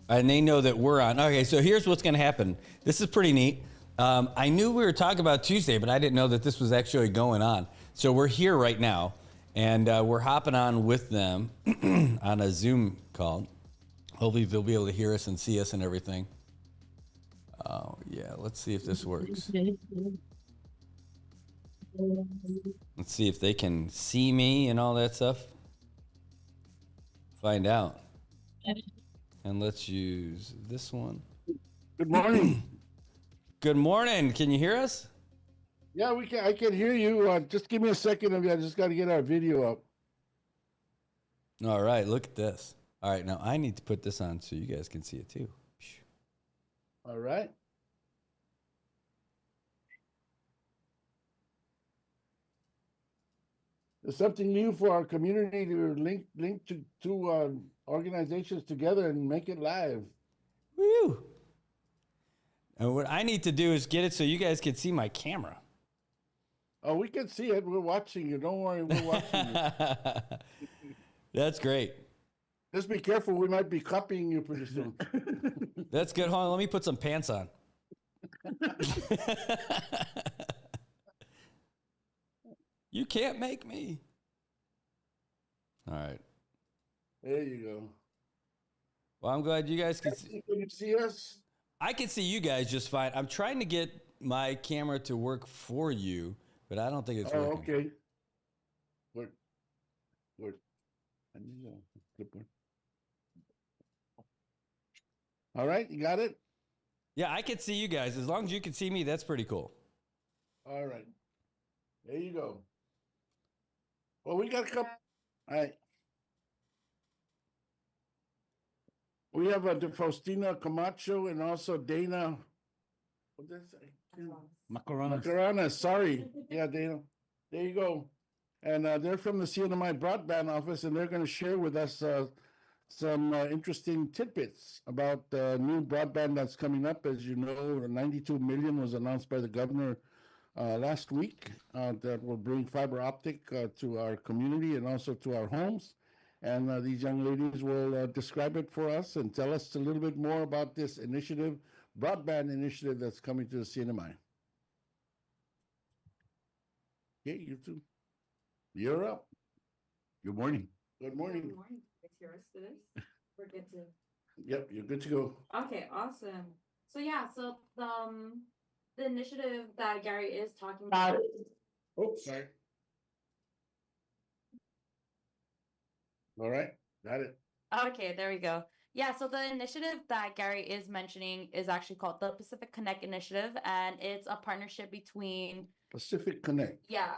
And they know that we're on. Okay, so here's what's going to happen. This is pretty neat. I knew we were talking about Tuesday, but I didn't know that this was actually going on. So we're here right now, and we're hopping on with them on a Zoom call. Hopefully they'll be able to hear us and see us and everything. Oh, yeah, let's see if this works. Let's see if they can see me and all that stuff. Find out. And let's use this one. Good morning. Good morning. Can you hear us? Yeah, we can. I can hear you. Just give me a second. I just got to get our video up. All right, look at this. All right, now I need to put this on so you guys can see it too. All right. There's something new for our community to link to organizations together and make it live. Woo! And what I need to do is get it so you guys can see my camera. Oh, we can see it. We're watching you. Don't worry, we're watching you. That's great. Just be careful. We might be copying you pretty soon. That's good. Hold on, let me put some pants on. You can't make me. All right. There you go. Well, I'm glad you guys can see. Can you see us? I can see you guys just fine. I'm trying to get my camera to work for you, but I don't think it's working. Okay. Word. I need a clipboard. All right, you got it? Yeah, I can see you guys. As long as you can see me, that's pretty cool. All right. There you go. Well, we got a couple. All right. We have Faustina Camacho and also Dana. What did I say? Marianas. Sorry. Yeah, Dana. There you go. And they're from the CNMI broadband office, and they're going to share with us some interesting tidbits about new broadband that's coming up. As you know, 92 million was announced by the governor last week that will bring fiber optic to our community and also to our homes. And these young ladies will describe it for us and tell us a little bit more about this initiative, broadband initiative that's coming to the CNMI. Okay, you two. You're up. Good morning. Good morning. Good morning. Hear us for this? We're good to. Yep, you're good to go. Okay, awesome. So the initiative that Gary is talking about. Oh, sorry. All right, got it. Okay, there we go. Yeah, so the initiative that Gary is mentioning is actually called the Pacific Connect Initiative, and it's a partnership between Pacific Connect. Yeah.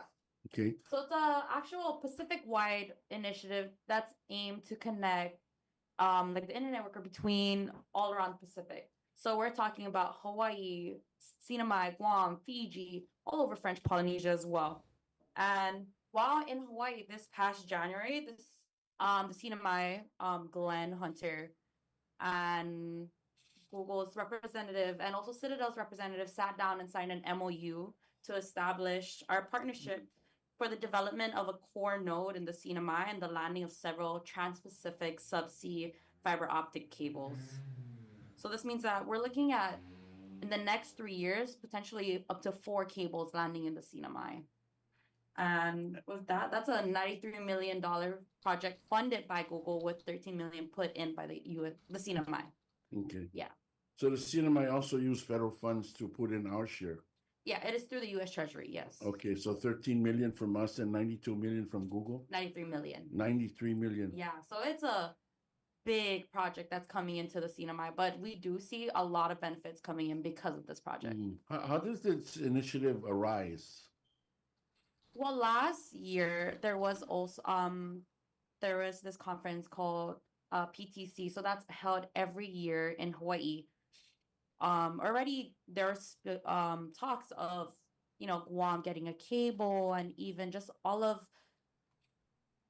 Okay. So it's a actual Pacific-wide initiative that's aimed to connect like the internet network between all around the Pacific. So we're talking about Hawaii, Sinai, Guam, Fiji, all over French Polynesia as well. And while in Hawaii this past January, the Sinai, Glenn Hunter and Google's representative and also Citadel's representative sat down and signed an MOU to establish our partnership for the development of a core node in the Sinai and the landing of several trans-Pacific subsea fiber optic cables. So this means that we're looking at, in the next 3 years, potentially up to 4 cables landing in the Sinai. And with that, that's a $93 million project funded by Google with $13 million put in by the CNMI. Okay. Yeah. So the CNMI also use federal funds to put in our share. Yeah, it is through the U.S. Treasury, yes. Okay, so 13 million from us and 92 million from Google? 93 million. 93 million. Yeah, so it's a big project that's coming into the CNMI, but we do see a lot of benefits coming in because of this project. How does this initiative arise? Well, last year there was also there was this conference called PTC, so that's held every year in Hawaii. Already there's talks of Guam getting a cable and even just all of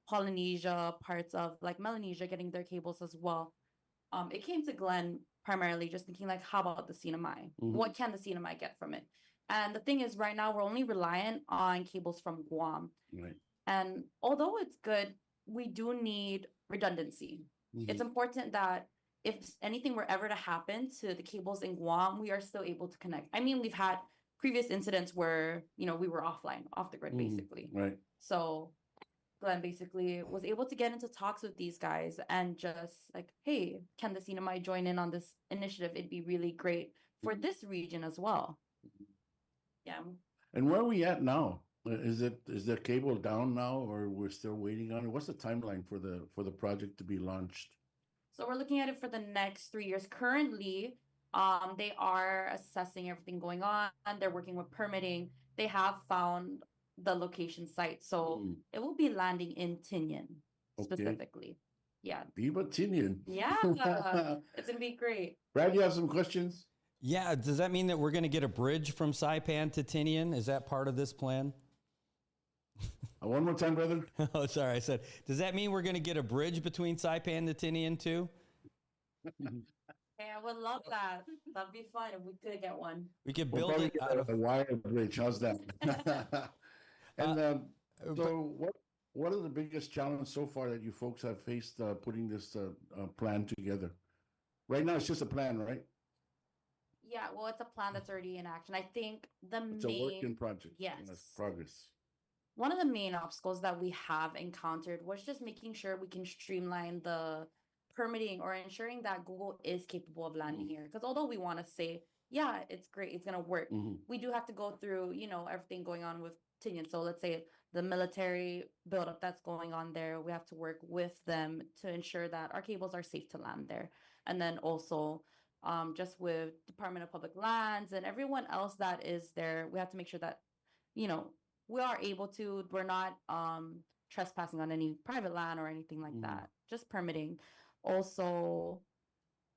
Polynesia, parts of like Melanesia getting their cables as well. It came to Glenn primarily just thinking like, how about the CNMI? What can the CNMI get from it? And the thing is, right now we're only reliant on cables from Guam. Right. And although it's good, we do need redundancy. It's important that if anything were ever to happen to the cables in Guam, we are still able to connect. I mean, we've had previous incidents where, we were offline, off the grid, basically. Right. So Glenn basically was able to get into talks with these guys and just like, hey, can the CNMI join in on this initiative? It'd be really great for this region as well. Yeah. And where are we at now? Is the cable down now, or we're still waiting on it? What's the timeline for the project to be launched? So we're looking at it for the next 3 years. Currently, they are assessing everything going on. They're working with permitting. They have found the location site, so it will be landing in Tinian specifically. Yeah. Viva Tinian. Yeah, it's gonna be great. Brad, you have some questions? Yeah, does that mean that we're going to get a bridge from Saipan to Tinian? Is that part of this plan? One more time, brother. Oh, sorry. I said, does that mean we're going to get a bridge between Saipan to Tinian too? Hey, I would love that. That'd be fun if we could get one. We could build it out of a wire bridge. How's that? And so What are the biggest challenges so far that you folks have faced putting this plan together? Right now, it's just a plan, right? Yeah, well, it's a plan that's already in action. I think the It's a work in main, project. yes. It's progress. One of the main obstacles that we have encountered was just making sure we can streamline the permitting or ensuring that Google is capable of landing here. Because although we want to say, yeah, it's great, it's gonna work, we do have to go through, everything going on with Tinian. So let's say the military buildup that's going on there, we have to work with them to ensure that our cables are safe to land there. And then also, just with Department of Public Lands and everyone else that is there, we have to make sure that, we are able to, we're not trespassing on any private land or anything like that, just permitting. Also,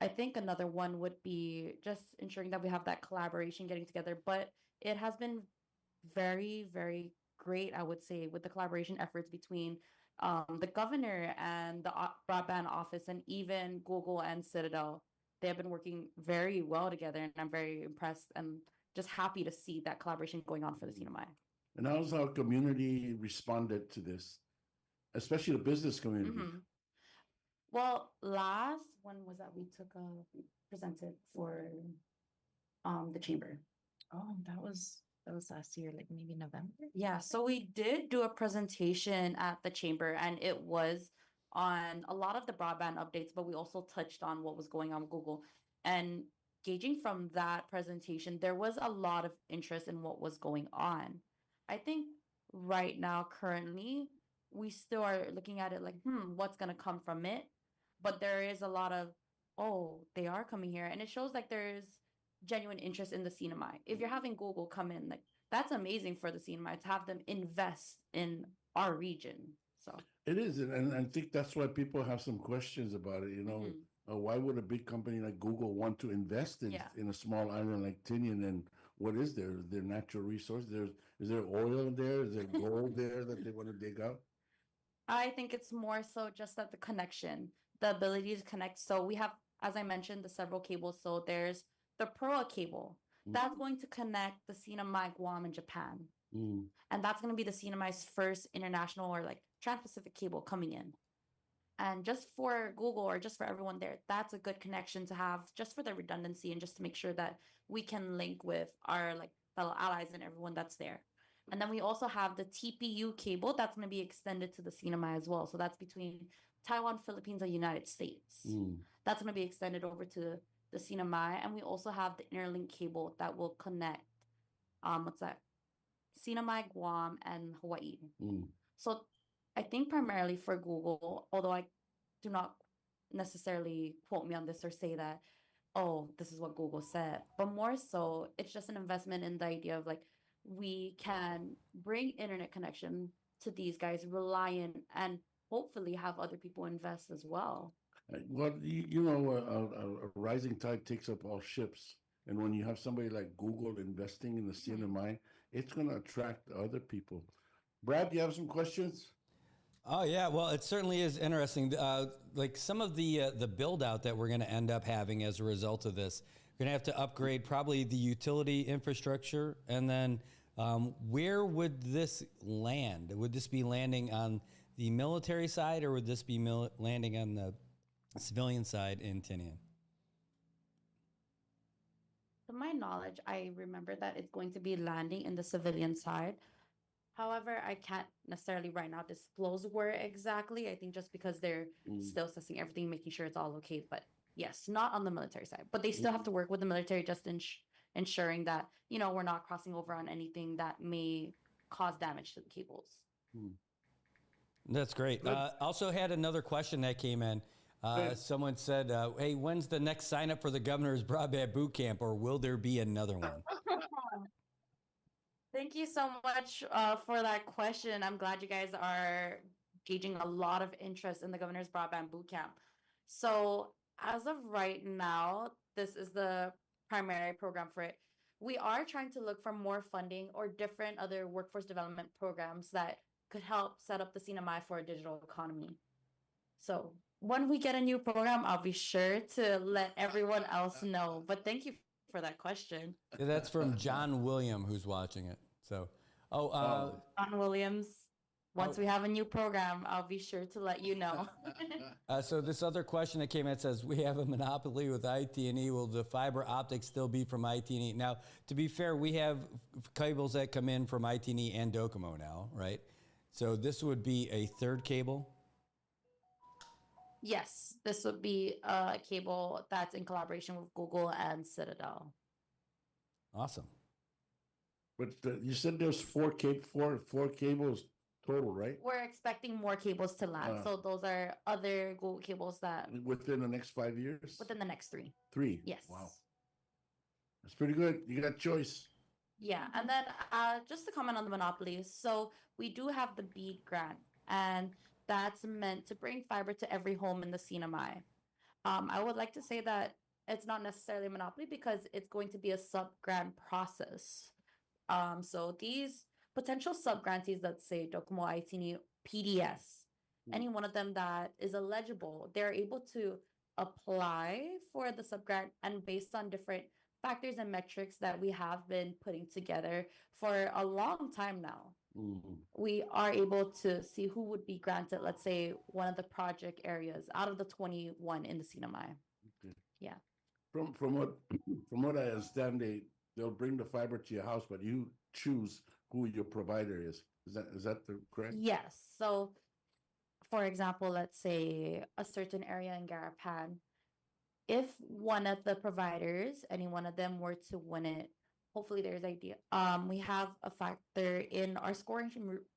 I think another one would be just ensuring that we have that collaboration getting together, but it has been very, very great, I would say, with the collaboration efforts between the governor and the broadband office and even Google and Citadel. They have been working very well together, and I'm very impressed and just happy to see that collaboration going on for the CNMI. And how's our community responded to this, especially the business community? Well, when was that we presented for the chamber? Oh, that was last year, like maybe November. Yeah, so we did do a presentation at the chamber, and it was on a lot of the broadband updates, but we also touched on what was going on with Google. And gauging from that presentation, there was a lot of interest in what was going on. I think right now, currently, we still are looking at it like, what's gonna come from it? But there is a lot of, oh, they are coming here, and it shows like there's genuine interest in the CNMI. If you're having Google come in, like that's amazing for the CNMI to have them invest in our region. So It is, and I think that's why people have some questions about it. Why would a big company like Google want to invest in a small island like Tinian? And what is their natural resource? Is there oil there? Is there gold there that they want to dig out? I think it's more so just that the connection, the ability to connect. So we have, as I mentioned, the several cables. So there's the PROA cable that's going to connect the CNMI, Guam, and Japan. And that's going to be the CNMI's first international or like trans-Pacific cable coming in. And just for Google or just for everyone there, that's a good connection to have just for the redundancy and just to make sure that we can link with our like fellow allies and everyone that's there. And then we also have the TPU cable that's going to be extended to the CNMI as well. So that's between Taiwan, Philippines, and United States. That's going to be extended over to the CNMI. And we also have the interlink cable that will connect, CNMI, Guam, and Hawaii. So I think primarily for Google, although I do not necessarily quote me on this or say that, oh, this is what Google said, but more so, it's just an investment in the idea of like, we can bring internet connection to these guys, reliant, and hopefully have other people invest as well. Well, a rising tide takes up all ships. And when you have somebody like Google investing in the CNMI, it's going to attract other people. Brad, do you have some questions? Oh yeah, well, it certainly is interesting. Like some of the build out that we're going to end up having as a result of this, we're going to have to upgrade probably the utility infrastructure, and then where would this land? Would this be landing on the military side, or would this be landing on the civilian side in Tinian? To my knowledge, I remember that it's going to be landing in the civilian side. However, I can't necessarily right now disclose where exactly. I think just because they're still assessing everything, making sure it's all okay. But yes, not on the military side. But they still have to work with the military, just ensuring that, we're not crossing over on anything that may cause damage to the cables. That's great. Also had another question that came in. Someone said, hey, when's the next sign up for the governor's broadband boot camp, or will there be another one? Thank you so much for that question. I'm glad you guys are gauging a lot of interest in the governor's broadband boot camp. So as of right now, this is the primary program for it. We are trying to look for more funding or different other workforce development programs that could help set up the CNMI for a digital economy. So when we get a new program, I'll be sure to let everyone else know. But thank you for that question. Yeah, that's from John William, who's watching it. So, John Williams. Once we have a new program, I'll be sure to let you know. So this other question that came in says, we have a monopoly with IT&E. Will the fiber optics still be from IT&E? Now, to be fair, we have cables that come in from IT&E and Docomo now, right? So this would be a third cable? Yes, this would be a cable that's in collaboration with Google and Citadel. Awesome. But you said there's four cables total, right? We're expecting more cables to land. So those are other Google cables that Within the next 5 years? within the next 3. 3? Yes. Wow. That's pretty good. You got choice. Yeah, and then just to comment on the monopolies, so we do have the BEAD grant, and that's meant to bring fiber to every home in the CNMI. I would like to say that it's not necessarily a monopoly because it's going to be a sub-grant process. So these potential sub-grantees, let's say Docomo, IT, PDS, any one of them that is eligible, they're able to apply for the sub-grant, and based on different factors and metrics that we have been putting together for a long time now, we are able to see who would be granted, let's say, one of the project areas out of the 21 in the CNMI. Okay. Yeah. From what I understand, they'll bring the fiber to your house, but you choose who your provider is. Is that correct? Yes. So, for example, let's say a certain area in Garapan, if one of the providers, any one of them were to win it, hopefully there's idea. We have a factor in our scoring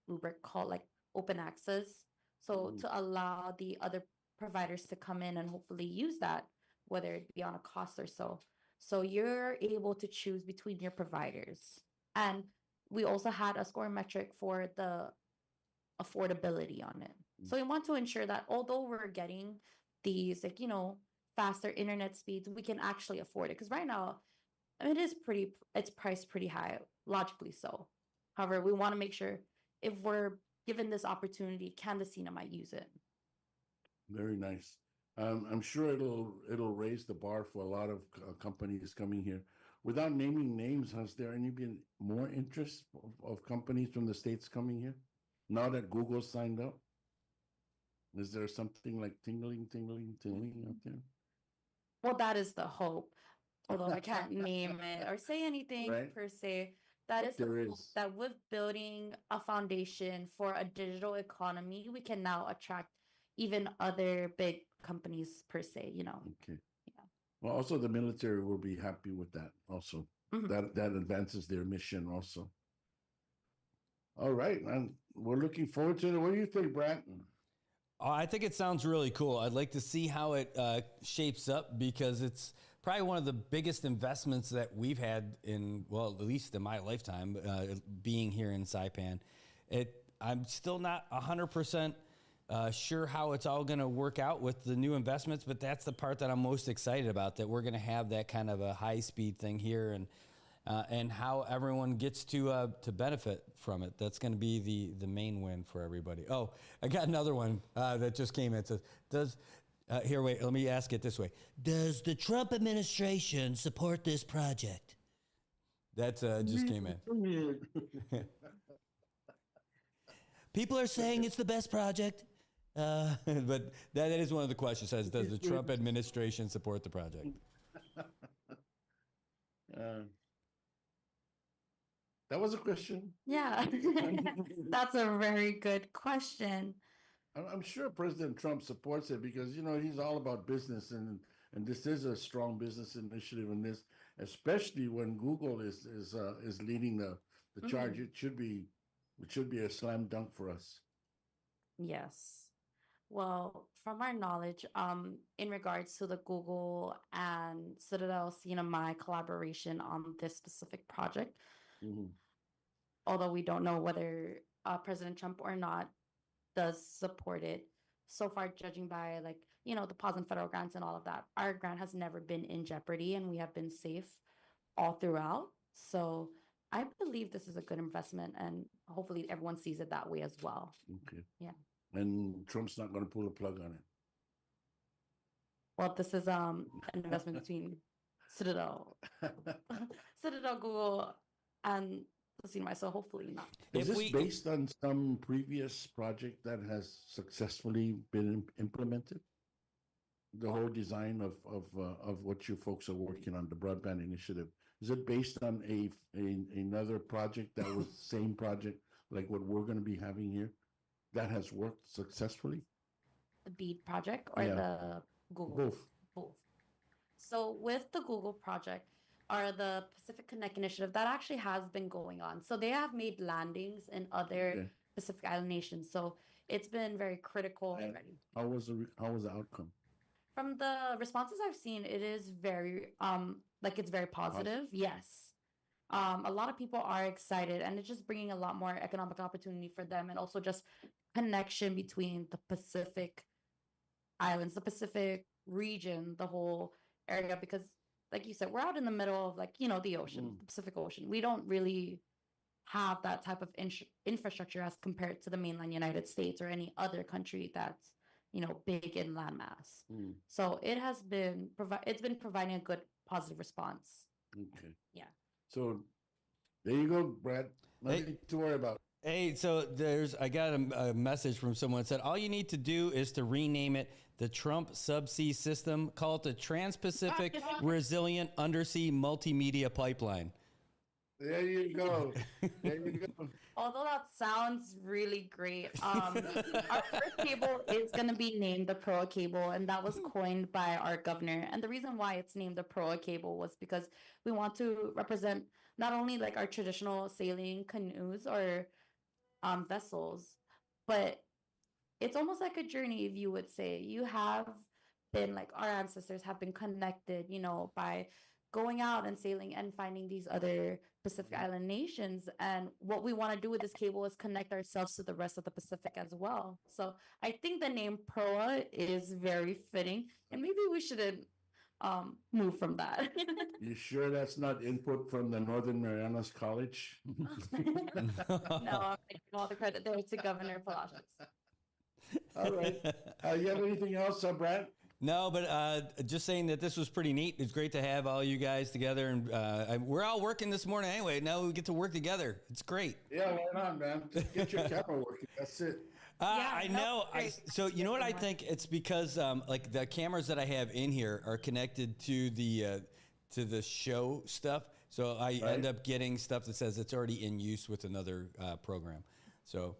rubric called like open access. So to allow the other providers to come in and hopefully use that, whether it be on a cost or so. So you're able to choose between your providers. And we also had a scoring metric for the affordability on it. So we want to ensure that although we're getting these, like, faster internet speeds, we can actually afford it. Because right now, it's priced pretty high, logically so. However, we want to make sure if we're given this opportunity, can the CNMI use it? Very nice. I'm sure it'll raise the bar for a lot of companies coming here. Without naming names, has there any been more interest of companies from the States coming here now that Google signed up? Is there something like tingling out there? Well, that is the hope. Although I can't name it or say anything per se, that is the hope that with building a foundation for a digital economy, we can now attract even other big companies per se, Okay. Yeah. Well, also the military will be happy with that also. That advances their mission also. All right, and we're looking forward to it. What do you think, Brant? I think it sounds really cool. I'd like to see how it shapes up, because it's probably one of the biggest investments that we've had in, well, at least in my lifetime, being here in Saipan. I'm still not 100% sure how it's all going to work out with the new investments, but that's the part that I'm most excited about, that we're going to have that kind of a high-speed thing here, and how everyone gets to benefit from it. That's going to be the main win for everybody. Oh, I got another one that just came in. It says, wait, let me ask it this way. Does the Trump administration support this project? That just came in. People are saying it's the best project. But that is one of the questions. Says, does the Trump administration support the project? That was a question. Yeah, that's a very good question. I'm sure President Trump supports it because, he's all about business, and this is a strong business initiative in this, especially when Google is leading the charge. It should be a slam dunk for us. Yes. Well, from our knowledge, in regards to the Google and Citadel CNMI collaboration on this specific project, although we don't know whether President Trump or not does support it, so far, judging by the pause in federal grants and all of that, our grant has never been in jeopardy, and we have been safe all throughout. So I believe this is a good investment, and hopefully everyone sees it that way as well. Okay. Yeah. And Trump's not going to pull a plug on it. Well, this is an investment between Citadel, Google, and Sinamai, so hopefully not. Is this based on some previous project that has successfully been implemented? The whole design of what you folks are working on, the broadband initiative, is it based on another project that was same project like what we're going to be having here that has worked successfully? The BEAD project or Yeah. the Google? Both. Both. So with the Google project or the Pacific Connect initiative, that actually has been going on. So they have made landings in other Okay. Pacific Island nations. So it's been very critical already. How was the outcome? From the responses I've seen, it is very like it's very positive. Yes. A lot of people are excited, and it's just bringing a lot more economic opportunity for them, and also just connection between the Pacific Islands, the Pacific region, the whole area. Because, like you said, we're out in the middle of, like, you know, the ocean, the Pacific Ocean. We don't really have that type of infrastructure as compared to the mainland United States or any other country that's, you know, big in landmass. So it has been it's been providing a good positive response. Okay. Yeah. So there you go, Brad. Nothing to worry about. Hey, so I got a message from someone that said all you need to do is to rename it the Trump Subsea System, call it the Trans-Pacific Resilient Undersea Multimedia Pipeline. There you go. There you go. Although that sounds really great, our first cable is going to be named the Proa cable, and that was coined by our governor. And the reason why it's named the Proa cable was because we want to represent not only like our traditional sailing canoes or vessels, but it's almost like a journey, if you would say. You have been, like, our ancestors have been connected, you know, by going out and sailing and finding these other Pacific Island nations. And what we want to do with this cable is connect ourselves to the rest of the Pacific as well. So I think the name Proa is very fitting, and maybe we shouldn't move from that. You sure that's not input from the Northern Marianas College? No, I'm giving all the credit there to Governor Palacios. All right. You have anything else, Brad? No, but just saying that this was pretty neat. It's great to have all you guys together, and we're all working this morning anyway. Now we get to work together. It's great. Yeah, why not, man? Just get your camera working. That's it. I know. So you know what I think? It's because like the cameras that I have in here are connected to the show stuff. So I end up getting stuff that says it's already in use with another program. So,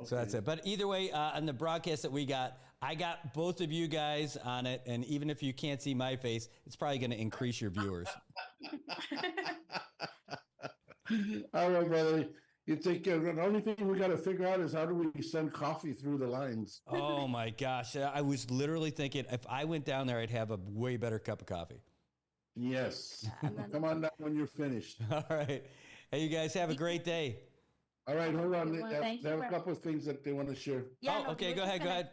so that's it. But either way, on the broadcast that we got, I got both of you guys on it, and even if you can't see my face, it's probably going to increase your viewers. All right, brother. You take care. The only thing we got to figure out is how do we send coffee through the lines? Oh my gosh. I was literally thinking if I went down there, I'd have a way better cup of coffee. Yes. Come on down when you're finished. All right. Hey, you guys have a great day. All right, hold on. Thank They you have a couple of things that they want to share. Yeah, no, okay. we're Go just ahead. Go gonna- ahead.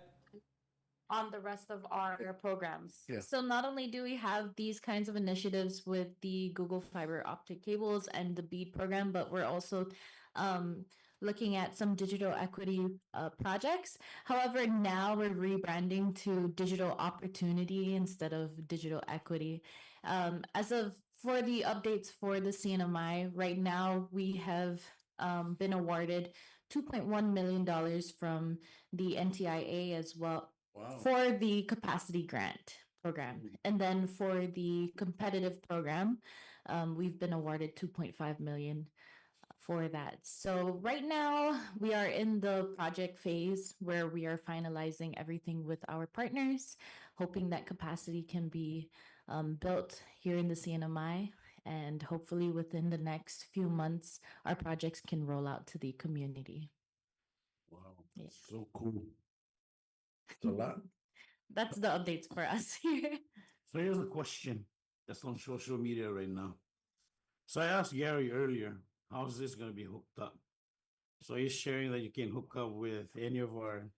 On the rest of our programs. Yeah. So not only do we have these kinds of initiatives with the Google Fiber optic cables and the BEAD program, but we're also looking at some digital equity projects. However, now we're rebranding to digital opportunity instead of digital equity. For the updates for the CNMI, right now we have been awarded $2.1 million from the NTIA as well. Wow. For the capacity grant program. And then for the competitive program, we've been awarded 2.5 million for that. So right now we are in the project phase where we are finalizing everything with our partners, hoping that capacity can be built here in the CNMI. And hopefully within the next few months, our projects can roll out to the community. Wow, that's so cool. It's a lot. That's the updates for us here. So here's a question that's on social media right now. So I asked Gary earlier, how's this going to be hooked up? So he's sharing that you can hook up with any of our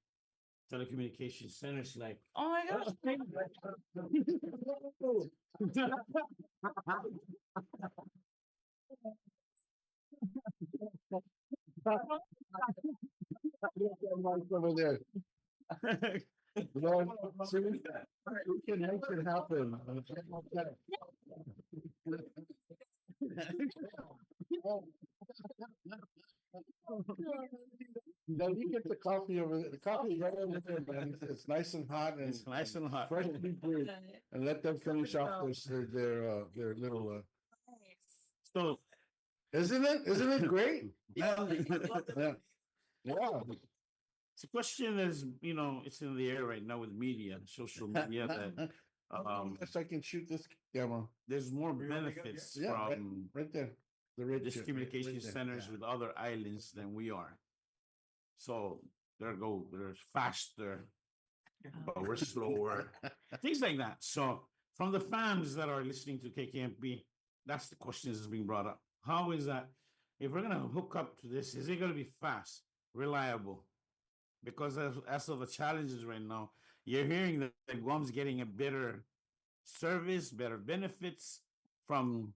telecommunication centers, like, Oh my gosh. Over there. Lord, see, we can make it happen. Now you get the coffee over there. The coffee right over there, man. It's nice and hot and It's nice and hot. freshly brewed. And let them finish off their little. So, Isn't it? Isn't it great? yeah. Yeah. Yeah. The question is, it's in the air right now with media, social media, that Yes, I can shoot this camera. there's more benefits Yeah, from right there. The red these chip, communication right there. centers Yeah. with other islands than we are. So they're faster, but we're slower, things like that. So from the fans that are listening to KKMP, that's the question that's being brought up. How is that? If we're gonna hook up to this, is it gonna be fast, reliable? Because as of the challenges right now, you're hearing that Guam's getting a better service, better benefits from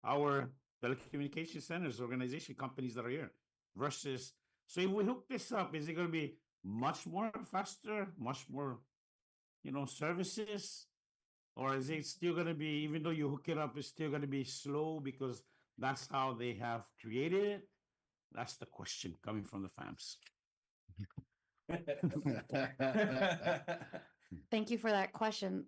our telecommunication centers, organization companies that are here versus. So if we hook this up, is it going to be much more faster, much more, services? Or is it still going to be, even though you hook it up, it's still going to be slow because that's how they have created it? That's the question coming from the fans. Thank you for that question.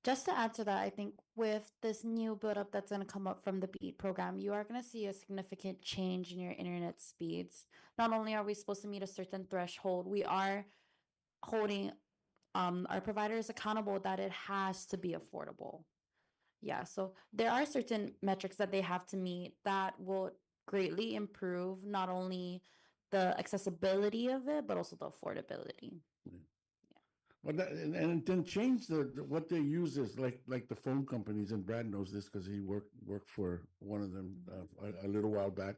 Just to answer that, I think with this new build-up that's going to come up from the BEAD program, you are going to see a significant change in your internet speeds. Not only are we supposed to meet a certain threshold, we are holding our providers accountable that it has to be affordable. Yeah, so there are certain metrics that they have to meet that will greatly improve not only the accessibility of it, but also the affordability. Well, and then change what they use is like the phone companies, and Brad knows this because he worked for one of them a little while back.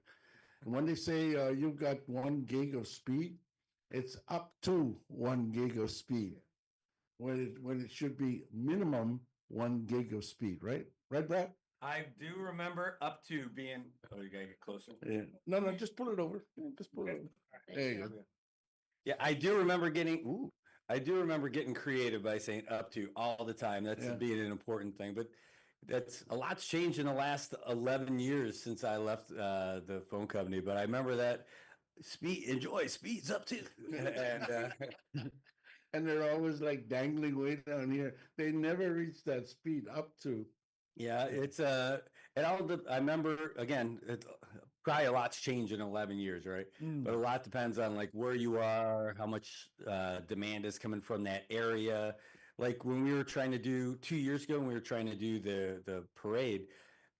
And when they say you've got 1 gig of speed, it's up to 1 gig of speed. When it should be minimum 1 gig of speed, right? Right, Brad? I do remember up to being. Oh, you gotta get closer. Yeah. No, just pull it over. Yeah, just pull it over. There you go. Yeah, I do remember getting. Ooh, I do remember getting creative by saying up to all the time. That's being an important thing, but that's a lot's changed in the last 11 years since I left the phone company. But I remember that speeds up to, and and they're always like dangling way down here. They never reach that speed up to. yeah, it's I remember again, probably a lot's changed in 11 years, right? But a lot depends on like where you are, how much demand is coming from that area. Like when we were trying to do 2 years ago, when we were trying to do the parade,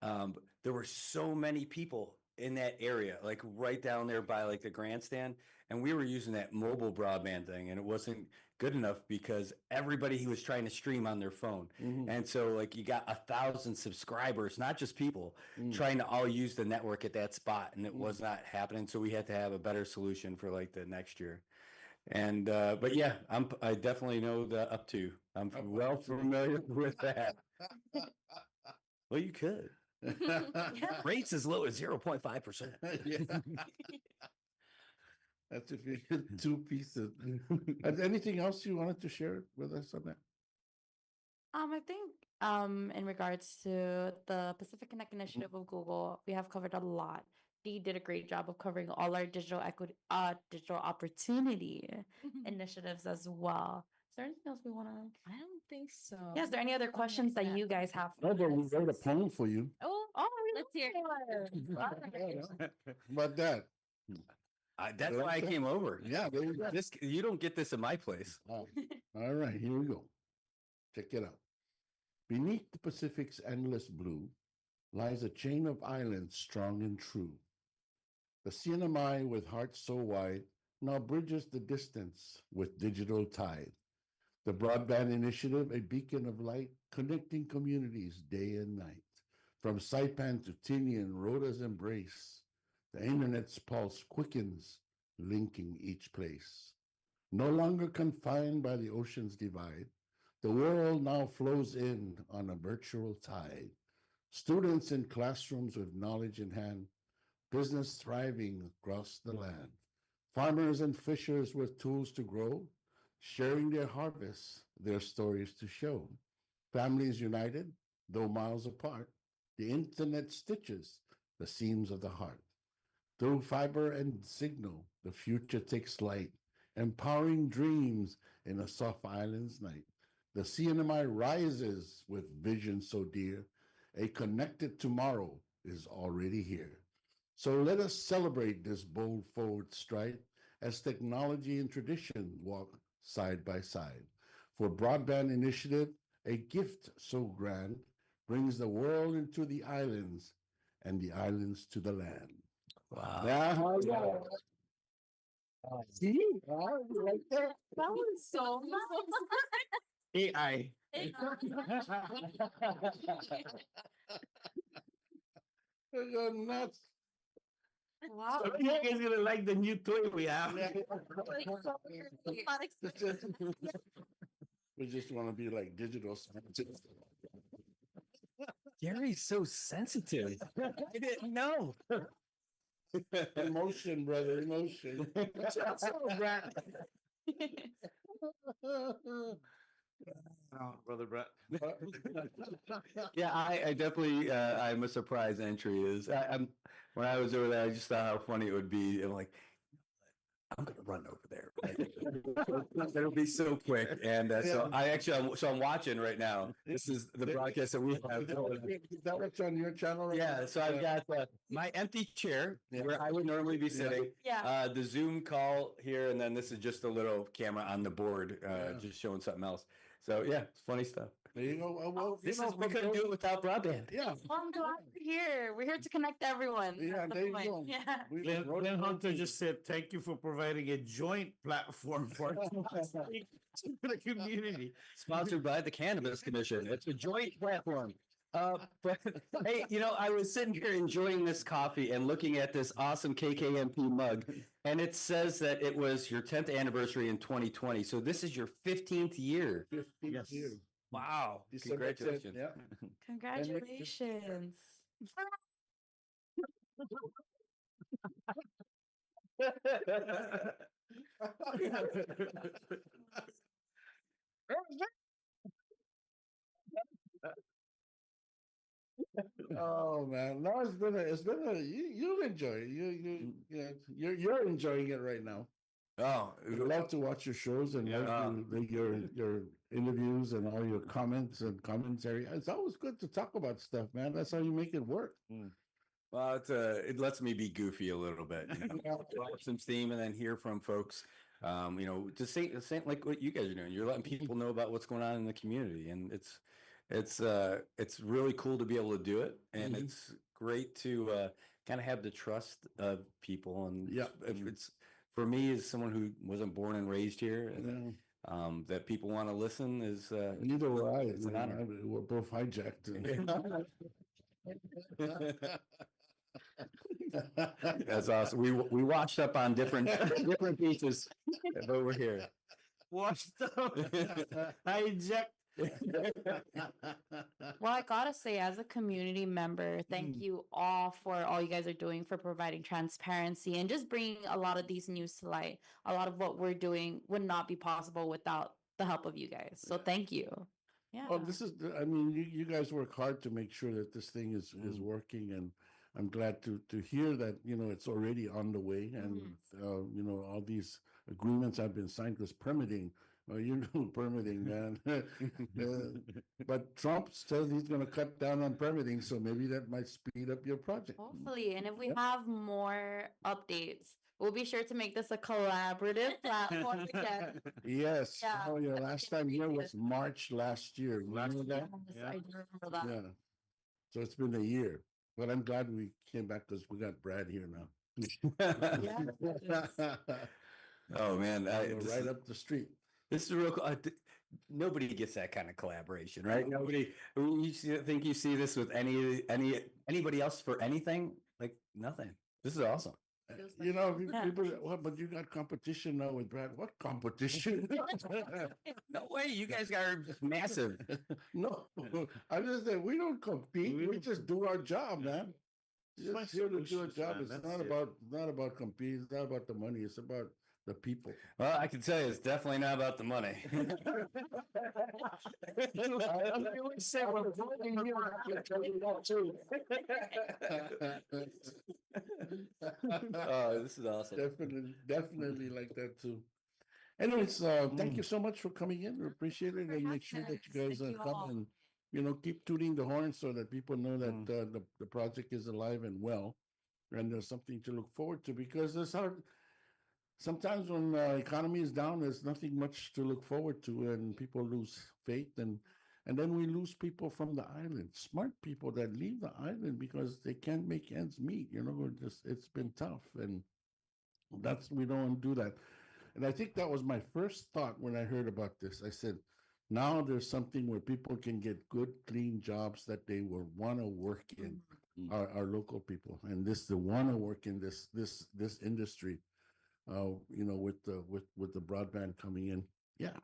there were so many people in that area, like right down there by like the grandstand, and we were using that mobile broadband thing, and it wasn't good enough because everybody was trying to stream on their phone. And so like you got 1,000 subscribers, not just people trying to all use the network at that spot, and it was not happening. So we had to have a better solution for like the next year. And but yeah, I definitely know the up to. I'm well familiar with that. Well, you could. Rates as low as 0.5%. That's if you get 2 pieces. Anything else you wanted to share with us on that? I think in regards to the Pacific Connect initiative of Google, we have covered a lot. Dee did a great job of covering all our digital equity, digital opportunity initiatives as well. Is there anything else we want to? I don't think so. Yeah, is there any other questions that you guys have? No, but we wrote a poem for you. Let's hear How about that? That's why I came over. Yeah, there you go. You don't get this in my place. Oh, all right, here we go. Check it out. Beneath the Pacific's endless blue lies a chain of islands strong and true. The CNMI, with hearts so wide, now bridges the distance with digital tide. The Broadband Initiative, a beacon of light, connecting communities day and night. From Saipan to Tinian, Rhoda's embrace, the internet's pulse quickens, linking each place. No longer confined by the ocean's divide, the world now flows in on a virtual tide. Students in classrooms with knowledge in hand, business thriving across the land. Farmers and fishers with tools to grow, sharing their harvests, their stories to show. Families united, though miles apart, the internet stitches the seams of the heart. Through fiber and signal, the future takes flight, empowering dreams in a soft island's night. The CNMI rises with vision so dear. A connected tomorrow is already here. So let us celebrate this bold forward stride as technology and tradition walk side by side. For broadband initiative, a gift so grand brings the world into the islands and the islands to the land. Wow. Yeah. See? You like that? That was so nice. AI. Go nuts. Wow. So you guys gonna like the new toy we have. We just want to be like digital scientists. Gary's so sensitive. I didn't know. Emotion, brother, emotion. Oh, brother Brett. Yeah, I definitely I'm a surprise entry. I'm when I was over there, I just thought how funny it would be. I'm like, I'm gonna run over there. It'll be so quick. And so I'm watching right now. This is the broadcast that we have. Is that what's on your channel? Right Yeah, now? so I've got my empty chair where I would normally be sitting. Yeah. The Zoom call here, and then this is just a little camera on the board, just showing something else. So yeah, it's funny stuff. There you go. Well, We couldn't do it without broadband. Yeah. Well, I'm glad we're here. We're here to connect everyone. Yeah, That's the there you point. go. Yeah. Glenn Hunter just said, thank you for providing a joint platform for the community. Sponsored by the Cannabis Commission. It's a joint platform. But hey, I was sitting here enjoying this coffee and looking at this awesome KKMP mug, and it says that it was your 10th anniversary in 2020. So this is your 15th year. 15th year. Wow. December 10th, Congratulations. Yeah. Congratulations. Oh man, no, you'll enjoy it. You're enjoying it right now. Oh, I love to watch your shows and your interviews and all your comments and commentary. It's always good to talk about stuff, man. That's how you make it work. Well, it lets me be goofy a little bit. Watch some steam and then hear from folks. To say like what you guys are doing. You're letting people know about what's going on in the community, and it's really cool to be able to do it, and it's great to kind of have the trust of people. And if it's for me as someone who wasn't born and raised here, that people want to listen is neither were I. It's an honor. We're both hijacked. That's awesome. We washed up on different beaches, but we're here. Washed up. Hijacked. Well, I gotta say, as a community member, thank you all for all you guys are doing for providing transparency and just bringing a lot of these news to light. A lot of what we're doing would not be possible without the help of you guys. So thank you. Yeah. Well, you guys work hard to make sure that this thing is working, and I'm glad to hear that it's already on the way, and all these agreements have been signed because permitting. Well, permitting, man. But Trump says he's going to cut down on permitting, so maybe that might speed up your project. Hopefully, and if we have more updates, we'll be sure to make this a collaborative platform again. Yes. Yeah. Oh, yeah. Last time here was March last year. Remember that? Yes, I do remember that. Yeah. So it's been a year, but I'm glad we came back because we got Brad here now. Oh man, right up the street. This is real cool. Nobody gets that kind of collaboration, right? Nobody. Think you see this with anybody else for anything? Like nothing. This is awesome. People, but you got competition now with Brad. What competition? No way. You guys are massive. No, I just said we don't compete. We just do our job, man. Just here to do a job. It's not about competing. It's not about the money. It's about the people. Well, I can tell you, it's definitely not about the money. Oh, this is awesome. Definitely like that too. Anyways, thank you so much for coming in. We appreciate it, and make sure that you guys come and keep tooting the horn so that people know that the project is alive and well, and there's something to look forward to, because it's hard. Sometimes when economy is down, there's nothing much to look forward to, and people lose faith, and then we lose people from the island, smart people that leave the island because they can't make ends meet. It's been tough, and we don't want to do that. And I think that was my first thought when I heard about this. I said, now there's something where people can get good, clean jobs that they will want to work in. Our local people, and they want to work in this industry. With the broadband coming in, yeah,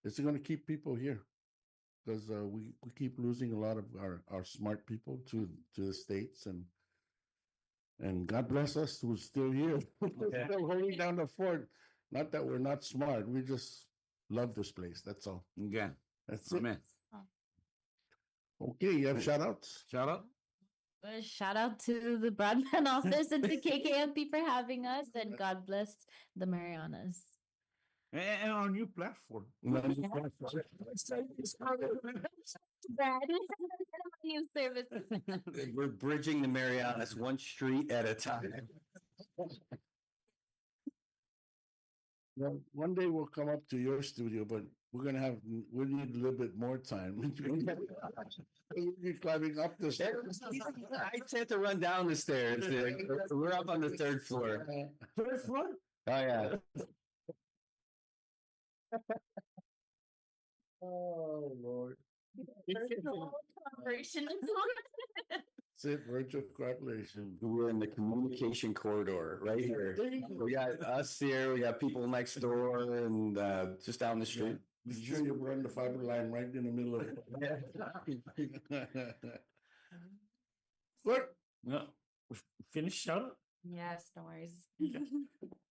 it's going to keep people here, because we keep losing a lot of our smart people to the States, and God bless us who's still here, still holding down the fort. Not that we're not smart, we just love this place. That's all. Yeah. That's it. Amen. Okay, you have shout outs? Shout out. Shout out to the broadband office and to KKMP for having us, and God bless the Marianas. And our new platform. New service. We're bridging the Marianas one street at a time. Well, one day we'll come up to your studio, but we need a little bit more time. You're climbing up the stairs. I tend to run down the stairs. We're up on the third floor. Third floor? Oh, yeah. Oh, Lord. Operation. That's it, virtual cooperation. We're in the communication corridor right here. We got us here, we got people next door, and just down the street. Be sure you run the fiber line right in the middle of it. Good. No, finish shout out. Yes, no worries.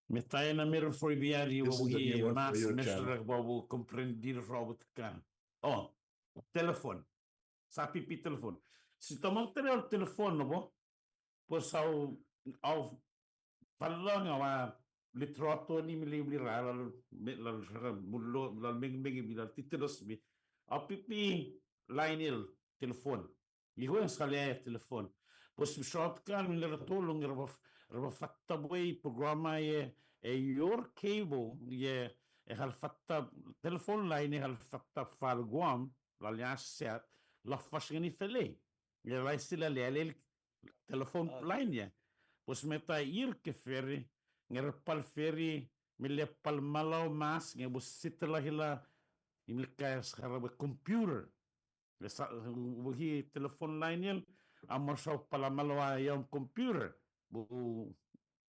Me tayo na meron for ibiyari This is a new one for mas your mesra channel. babu comprender robot kan. Oh, telephone. Sa pipi telephone. Si tomang telephone no bo. Pues au palang awa litrato ni milibli lal bullo lal meg bilal titeros bi. Au pipi line telephone. Iho yang sekali telephone. Pues shop kan milir tolong raba fatta boy programa your cable hal fatta telephone line hal fatta fal guam la liasset la fasgani fele ya la sila le telephone line pues meta ir ke ferry nger pal ferry mille pal malo mas nge bus sitla hila imilka sharaba computer Wagi telephone line yan amarsaw pala malawa yung computer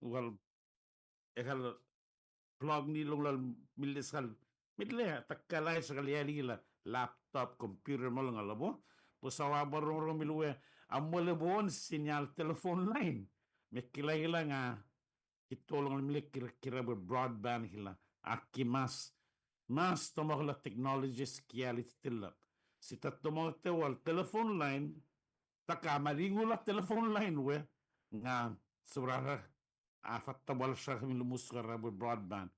wal ekal plug ni long lal milisal midle takkalay sa kalyali la laptop computer mo lang alabo pusawa barong milwe amole bon sinyal telephone line mekilay la nga itolong milik kira broadband hila akimas mas tomakla technologies kialit tilap si tatomate wal telephone line takamalingo la telephone line we nga sobrara afat tabal siya kami lumusukara broadband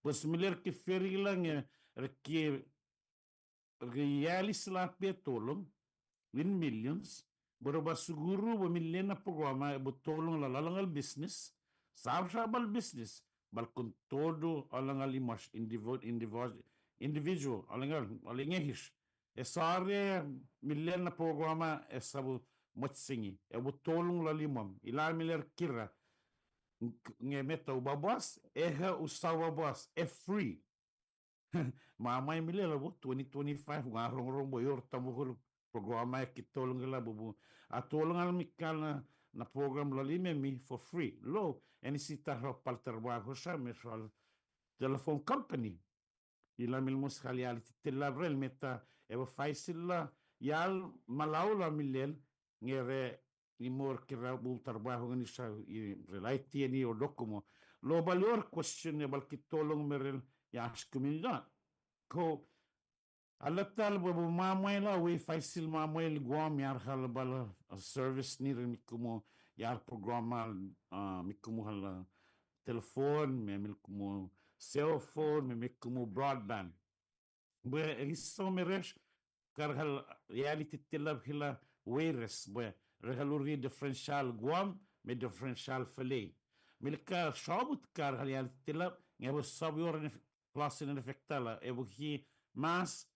pues milir ki ferry lang reki realis la petolong win millions pero ba siguro ba milyon na programa butolong la lalangal business sabal business bal kun todo alangal imas individual alangal esare milyon na programa esabu matsingi butolong la limam ila miler kira nge meta ubabas usawa bas free mamay milela bo 2025 ngarong boyor tamuhul programa kitolong la bubu atolong al mikal na program lalime mi for free lo enisita pal trabajo sa mesal telephone company ila milmus khalial telabrel meta faisilla yal malaula milel ngere imor kira bu trabajo ni sa relaiti ni o documo lo balior question ya bal kitolong merel ya as comunidad. Ko alatal bo mamay la we faisil mamay guam yar hal bal service ni rin kumo yar programa mikumo hal telefon me kumo cell phone me kumo broadband. Bo hisso meresh karhal reality tilab hila virus bo rehaluri differential guam me differential fele. Milka shabut karhal reality tilab ngabo sabyor class in effectala ebo hi mas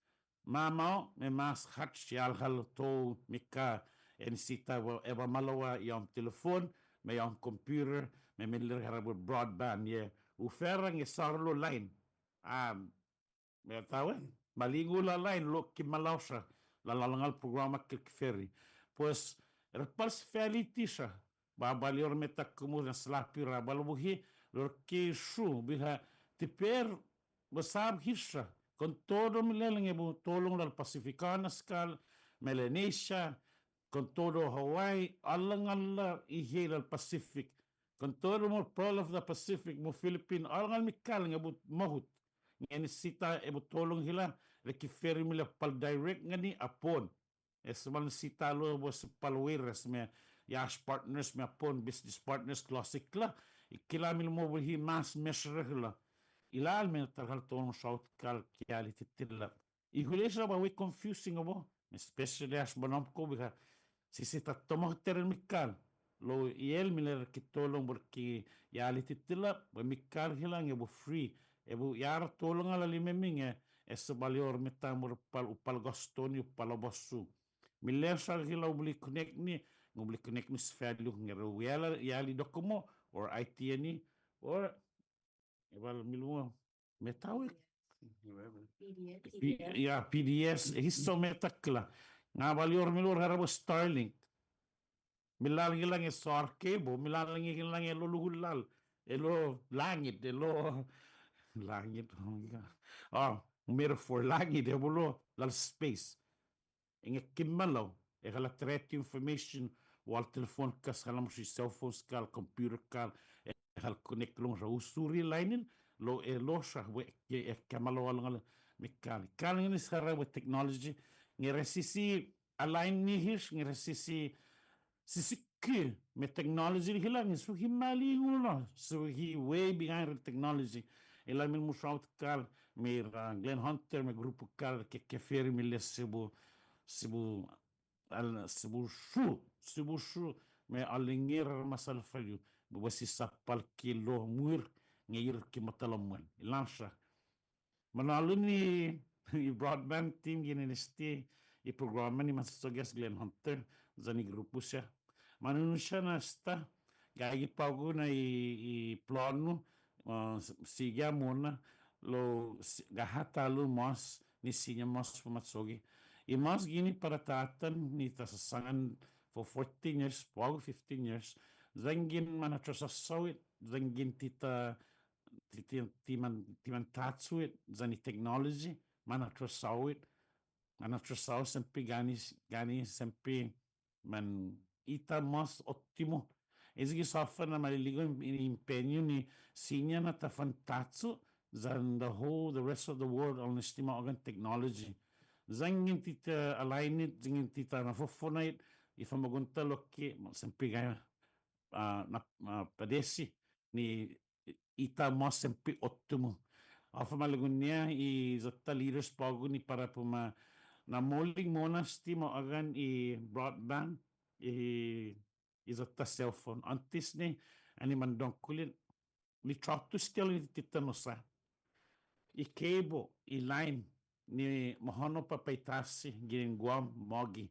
mamao me mas hatch yal hal to mika en sita eba malawa yam telefon me yam computer me milir harabo broadband ye uferang ye sarlo line me tahu maligo la line lo ki malausa la langal programa que ferry pues repals fealitisha ba balior meta como na slapira balbuhi lor que shu biha tiper besab hisha con todo mileleng ebu tolong dal Pacificana skal Melanesia con todo Hawaii alang alla ihe dal Pacific con todo mo pearl of the Pacific mo Philippine alang mikal ebu mahut ngani sita ebu tolong hila reki ferry mila pal direct ngani apon esman sita lo bo palweres me yash partners me apon business partners classic la ikila mil mo hi mas mesre hila ilal men tarhal ton shout kal kiali titilla ihulesa ba we confusing abo especially as bonom ko biha si ta tomo ter mikal lo iel miller kitolong porque yali titilla ba mikal hilang ebo free ebo yar tolong ala limeminge es balior metamur pal upal gostoni upal bossu miller sal hilau bli connect ni ngubli connect ni sfadlu ngero yali dokomo or IT ni or Igual milumo metawi ya PDS hisso metakla nga balior milor harabo Starlink milal gilang e sor cable milal gilang e luluhulal elo langit elo langit mir for langit e bolo lal space inge kimmalo e hala threat information wal telefon kas halam si cell phone skal computer kal hal connect long sa usuri lainin lo lo sa we kamalo wal mikal kal ni sara with technology ni resisi align ni hish ni resisi sisi ke me technology hilang so himali uno so he way behind the technology ela min musaut kal me Glenn Hunter me grupo kal que fer mi lesibu sibu al sibu shu me alingir masal falyu bwasi sapal kilo muir ngir ki matalamuan ilansha manalo ni i broadband team ginesti i programa ni masogas Glenn Hunter zani grupo siya manunusya na sta gagi pago na i plano siga muna lo gahatalo mas ni sinya mas pumatsogi i mas gini para tatan ni tasasangan for 14 years, 15 years, zangin manatrasasawit, zangin timan tatsuit, zani technology, manatrasawit, sempi gani sempi man ita mas ottimo. Ezgi sofa na maliligo impenyo ni sinya na tafantatsu than the rest of the world on estima organ technology. Zangin tita alignit, zangin tita nafofonait, if magunta loki sempi gaya na padesi ni ita mas sempi ottimo. Afa malagunya i zata leaders pago ni para puma na moling mona stimo agan i broadband i zata cell phone. Antes ni ani mandong kulit ni traktu still ni titanosa. I cable i line ni mahono papaitasi gin guam mogi.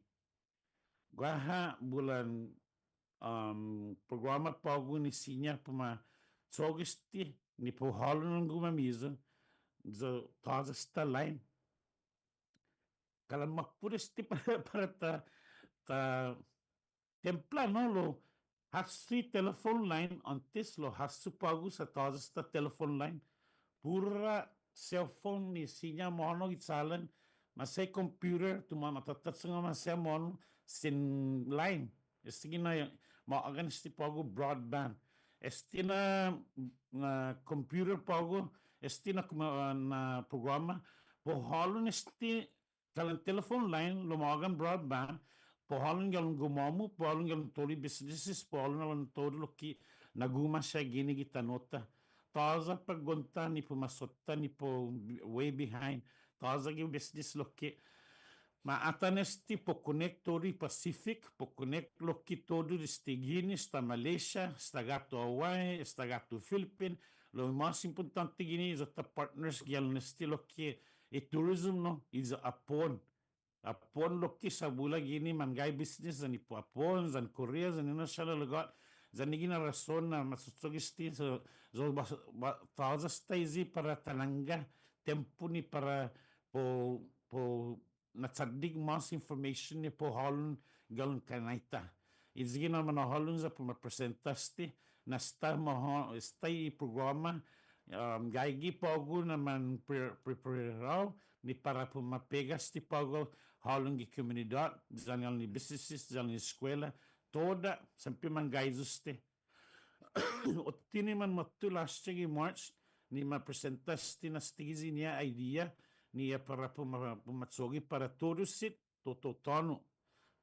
Guaha bulan programa pago ni sinya puma sogisti ni pohalo ng gumamisa zo taza sta line kala mapuresti para ta templa no lo hasi telephone line antes lo hasu pago sa taza sta telephone line pura cell phone ni sinya mono itsalan masay computer tuma matatatsunga masay mono sin line. Sige na mo agan sti pago broadband na computer pogo, na programa, po halon kalang telephone line, lumagan broadband, po halon galang gumamu, po halon galang toli businesses, po halon galang toli loki, naguma siya gini gitanota. Taza paggunta ni po masota ni po way behind. Taza gi business loki. Maatanesti po connect tori Pacific, po connect loki todo sti Guinness, sta Malaysia, sta gato Hawaii, sta gato Philippines. Lo mas importante gini is the partners gyal nesti loki tourism no is apon. Apon loki sa bula gini mangay business zan ipo apon, zan Korea, zan ino siya lalagot. Zan gina rason na masusugisti so fauza stay para talanga tempo ni para po natsadig mas information ni po halon galon kanaita. Izgi naman na halon za po mapresentasti na stay programa gaigi pogo naman preparaw ni para po mapegas ti pogo halon gi komunidad zanal ni businesses zanal ni eskwela toda sampai man gaizuste. Ottini man matu last year March ni mapresentas tinastigizi niya idea niya para pumatsogi para torusit tototano.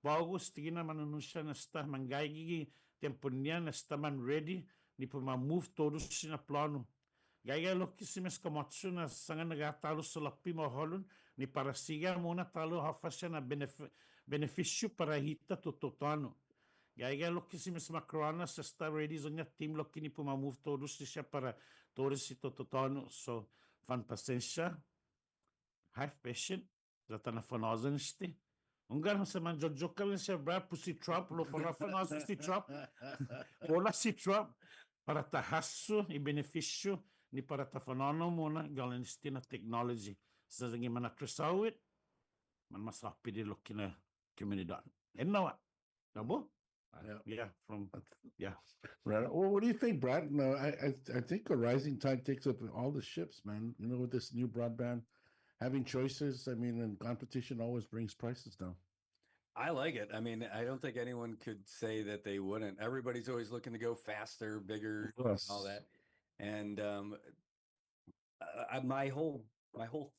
Bagus tigina manunusya na sta manggaygi tempo niya na sta man ready ni pumamove torus na plano. Gaya lokis si mes kamatsu na sanga nagatalo sa lapi mahalon ni para siga muna talo hafasya na beneficio para hita tototano. Gaya lokis si mes Marianas sa sta ready zonya team loki ni pumamove torus siya para torus si tototano. So fan pasensya. Have patient, zata na fanazan işte. Ungar sa man jojokal siya bra pusi Trump lo para fanazan si Trump. Pola si Trump para tahasso i beneficio ni para tafanano muna galing na technology. Sa zangi man atrasawit, man masapi di loki na komunidad. And now what? Nabo? Yeah, Right. Well, what do you think, Brad? No, I think a rising tide takes up all the ships, man. You know, with this new broadband, having choices. I mean, and competition always brings prices down. I like it. I mean, I don't think anyone could say that they wouldn't. Everybody's always looking to go faster, bigger, Yes. all that. And my whole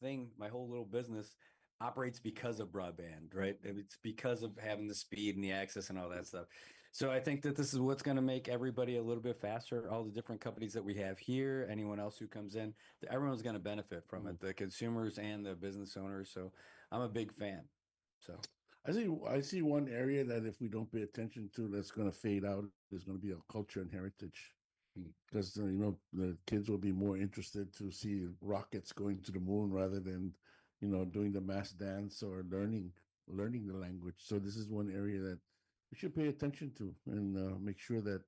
thing, my whole little business operates because of broadband, right? It's because of having the speed and the access and all that stuff. So I think that this is what's going to make everybody a little bit faster. All the different companies that we have here, anyone else who comes in, everyone's going to benefit from it, the consumers and the business owners. So I'm a big fan. So I see one area that if we don't pay attention to, that's going to fade out. Is going to be a culture and heritage, because you know the kids will be more interested to see rockets going to the moon rather than, you know, doing the mass dance or learning the language. So this is one area that we should pay attention to and make sure that,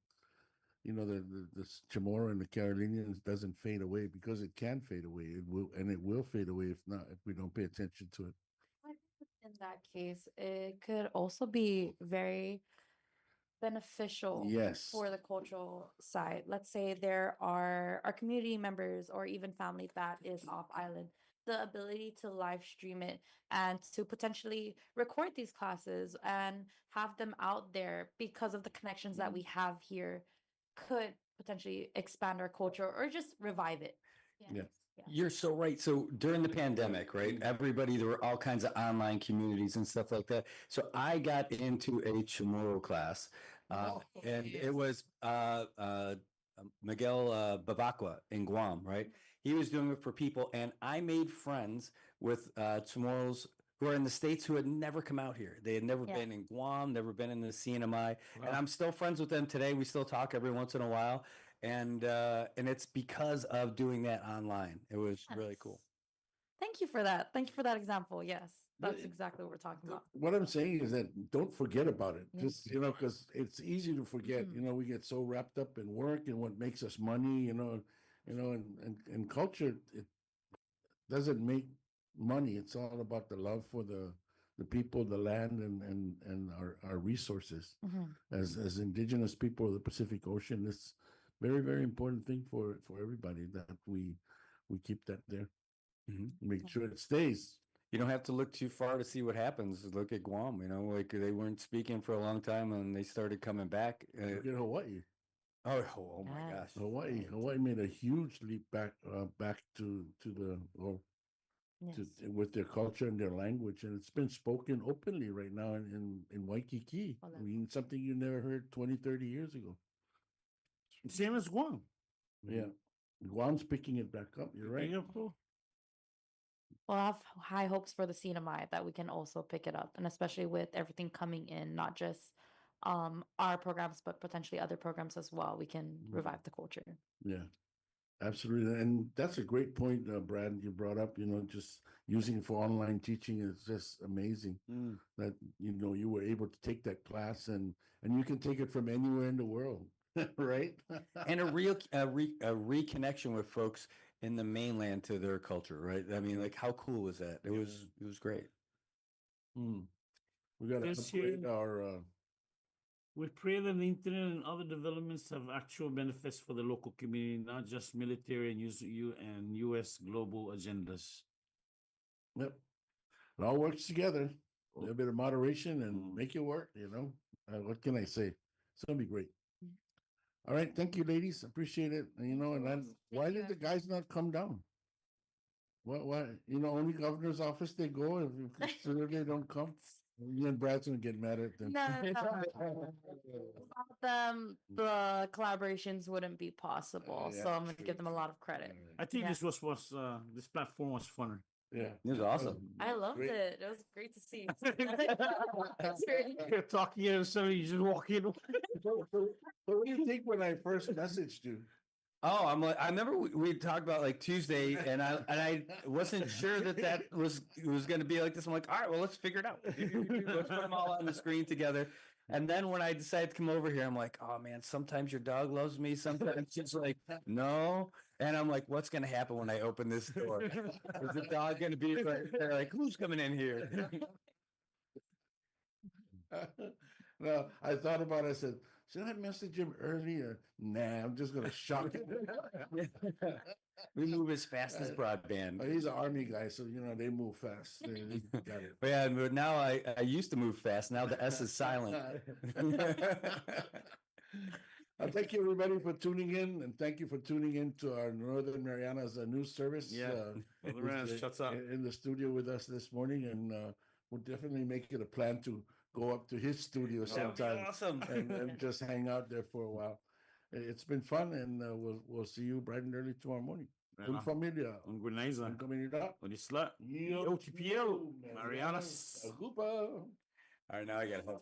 you know, the Chamorro and the Carolinians doesn't fade away, because it can fade away. It will fade away if we don't pay attention to it. In that case, it could also be very beneficial Yes. for the cultural side. Let's say there are our community members or even family that is off island. The ability to live stream it and to potentially record these classes and have them out there because of the connections that we have here could potentially expand our culture or just revive it. Yeah. You're so right. So during the pandemic, right, everybody, there were all kinds of online communities and stuff like that. So I got into a Chamorro class, and it was Miguel Bavacqua in Guam, right? He was doing it for people, and I made friends with Chamorros who are in the States who had never come out here. They had never been in Guam, never been in the CNMI, and I'm still friends with them today. We still talk every once in a while, and it's because of doing that online. It was really cool. Thank you for that. Thank you for that example. Yes, that's exactly what we're talking about. What I'm saying is that don't forget about it. Yeah. Just, you know, because it's easy to forget. You know, we get so wrapped up in work and what makes us money. And culture, it doesn't make money. It's all about the love for the people, the land, and our resources. As indigenous people of the Pacific Ocean, it's very, very important thing for everybody that we keep that there. Make sure it stays. You don't have to look too far to see what happens. Look at Guam, you know, like they weren't speaking for a long time and they started coming back. Look at Hawaii. Oh my Yes. gosh. Hawaii made a huge leap back to the Yes. with their culture and their language, and it's been spoken openly right now in Waikiki. Hold I on. mean, something you never heard 20, 30 years ago. Same as Guam. Yeah, Guam's picking it back up. You're right. Singapore. Well, I have high hopes for the CNMI that we can also pick it up, and especially with everything coming in, not just our programs, but potentially other programs as well. We can revive the culture. Yeah, absolutely. And that's a great point, Brad, you brought up. Just using it for online teaching is just amazing. That you were able to take that class and you can take it from anywhere in the world, right? And a reconnection with folks in the mainland to their culture, right? I mean, like, how cool was that? It was great. We got to This upgrade year- our. We pray that the internet and other developments have actual benefits for the local community, not just military and U.S. global agendas. Yep. It all works together. A little bit of moderation and make it work, what can I say? It's gonna be great. All right, thank you, ladies. Appreciate it. And and then why did the guys not come down? Why? Only governor's office they go if they don't come. You and Brad's gonna get mad at them. No, without them, the collaborations wouldn't be possible. Yeah, So I'm gonna true, give them a lot of credit. I think Yeah. this platform was funner. Yeah, It was awesome. I loved great. it. It was great to see. It's great. You're talking and suddenly you just walk in. So what do you think when I first messaged you? Oh, I remember we talked about like Tuesday, and I wasn't sure that was going to be like this. I'm like, all right, well, let's figure it out. Let's put them all on the screen together. And then when I decided to come over here, I'm like, oh man, sometimes your dog loves me, sometimes it's like, no. And I'm like, what's going to happen when I open this door? Is the dog going to be they're like, who's coming in here? No, I thought about it. I said, should I message him earlier? Nah, I'm just gonna shock him. We move as fast as broadband. He's an army guy, so they move fast. They got it. Yeah, but now I used to move fast. Now the S is silent. Thank you everybody for tuning in, and thank you for tuning in to our Northern Marianas news service. Northern who's Marianas shuts up. in the studio with us this morning, and we'll definitely make it a plan to go up to his studio sometime. Awesome. and just hang out there for a while. It's been fun, and we'll see you bright and early tomorrow morning. Con familia. Organiza. Con comunidad. Con Isla. Yo, OTPL. Marianas. Agupa. All right, now I got to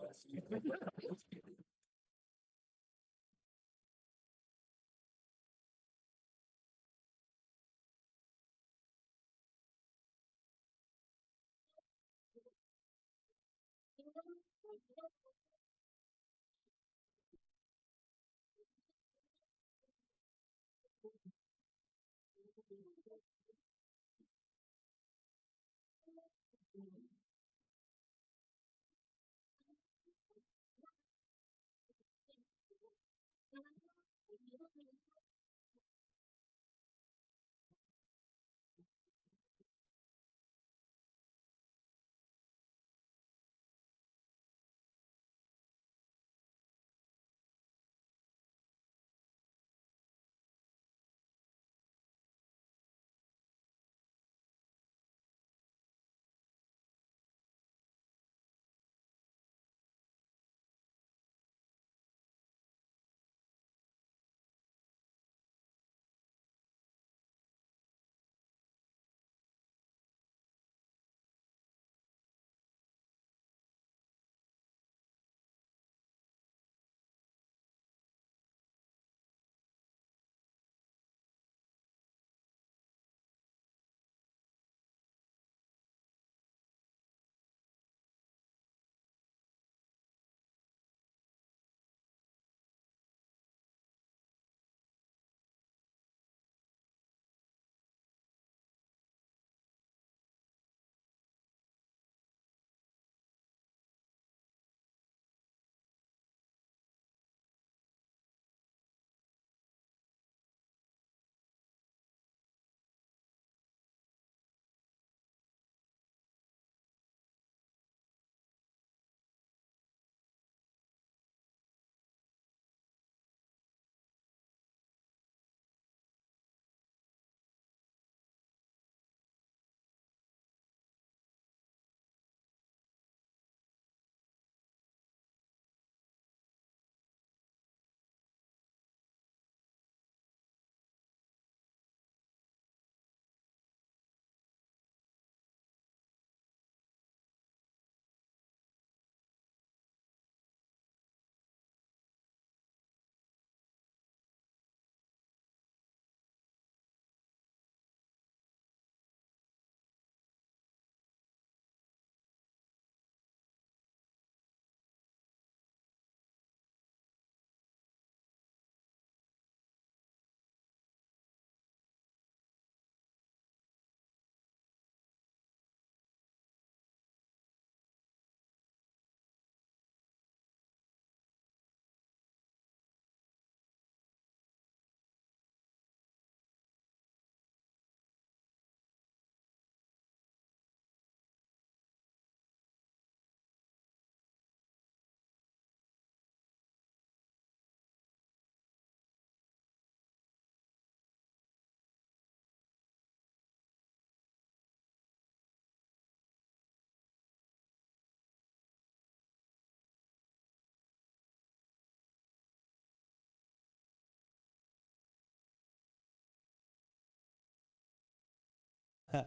All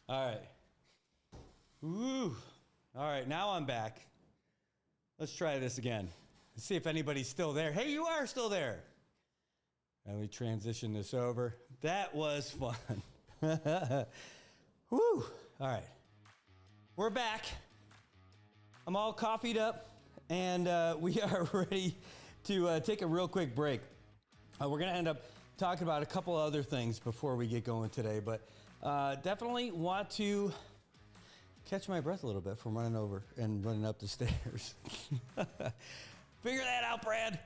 right. Woo. All right, now I'm back. Let's try this again. Let's see if anybody's still there. Hey, you are still there. And we transition this over. That was fun. Woo. All right. We're back. I'm all coffeeed up, and we are ready to take a real quick break. We're going to end up talking about a couple other things before we get going today, but definitely want to catch my breath a little bit from running over and running up the stairs. Figure that out, Brad.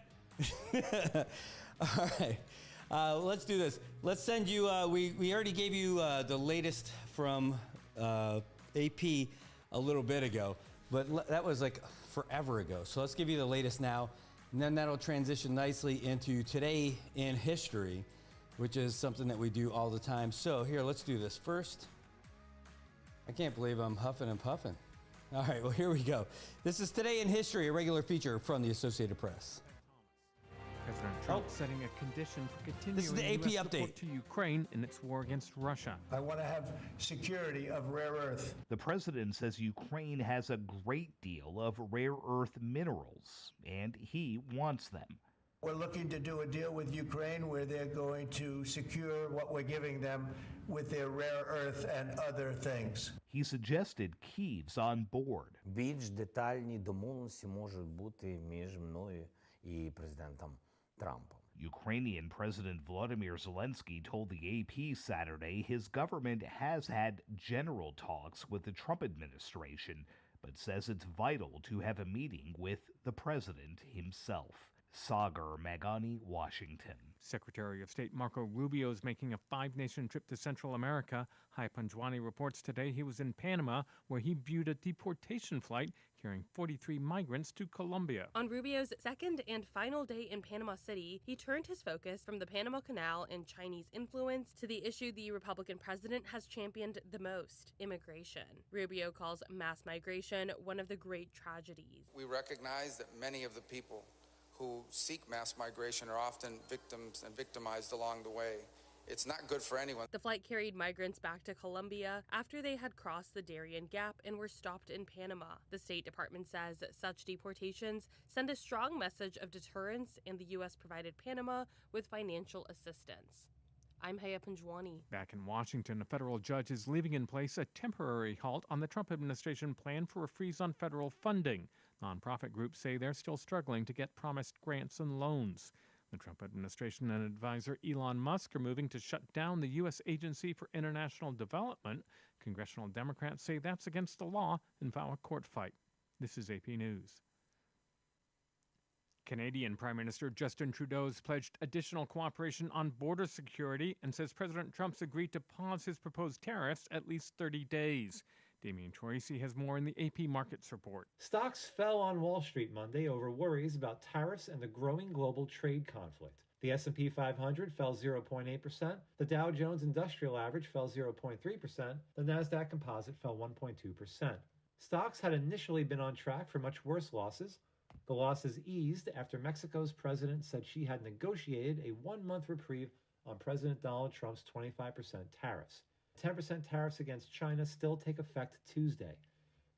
All right. Let's do this. Let's send you, we already gave you the latest from AP a little bit ago, but that was like forever ago. So let's give you the latest now, and then that'll transition nicely into Today in History, which is something that we do all the time. So here, let's do this first. I can't believe I'm huffing and puffing. All right, well, here we go. This is Today in History, a regular feature from the Associated Press. President Trump setting a condition for continuing This is the AP US update support to Ukraine in its war against Russia. I want to have security of rare earth. The president says Ukraine has a great deal of rare earth minerals, and he wants them. We're looking to do a deal with Ukraine where they're going to secure what we're giving them with their rare earth and other things. He suggested Kyiv's on board. Більш детальні домовленості можуть бути між мною і президентом Трампом. Ukrainian President Volodymyr Zelensky told the AP Saturday his government has had general talks with the Trump administration, but says it's vital to have a meeting with the president himself. Sagar Magani, Washington. Secretary of State Marco Rubio is making a five-nation trip to Central America. Hai Panjwani reports today he was in Panama, where he viewed a deportation flight carrying 43 migrants to Colombia. On Rubio's second and final day in Panama City, he turned his focus from the Panama Canal and Chinese influence to the issue the Republican president has championed the most, immigration. Rubio calls mass migration one of the great tragedies. We recognize that many of the people who seek mass migration are often victims and victimized along the way. It's not good for anyone. The flight carried migrants back to Colombia after they had crossed the Darien Gap and were stopped in Panama. The State Department says such deportations send a strong message of deterrence, and the U.S. provided Panama with financial assistance. I'm Haya Panjwani. Back in Washington, a federal judge is leaving in place a temporary halt on the Trump administration plan for a freeze on federal funding. Nonprofit groups say they're still struggling to get promised grants and loans. The Trump administration and advisor Elon Musk are moving to shut down the U.S. Agency for International Development. Congressional Democrats say that's against the law and vow a court fight. This is AP News. Canadian Prime Minister Justin Trudeau has pledged additional cooperation on border security and says President Trump's agreed to pause his proposed tariffs at least 30 days. Damian Troisi has more in the AP Markets report. Stocks fell on Wall Street Monday over worries about tariffs and the growing global trade conflict. The S&P 500 fell 0.8%, the Dow Jones Industrial Average fell 0.3%, the Nasdaq Composite fell 1.2%. Stocks had initially been on track for much worse losses. The losses eased after Mexico's president said she had negotiated a one-month reprieve on President Donald Trump's 25% tariffs. 10% tariffs against China still take effect Tuesday.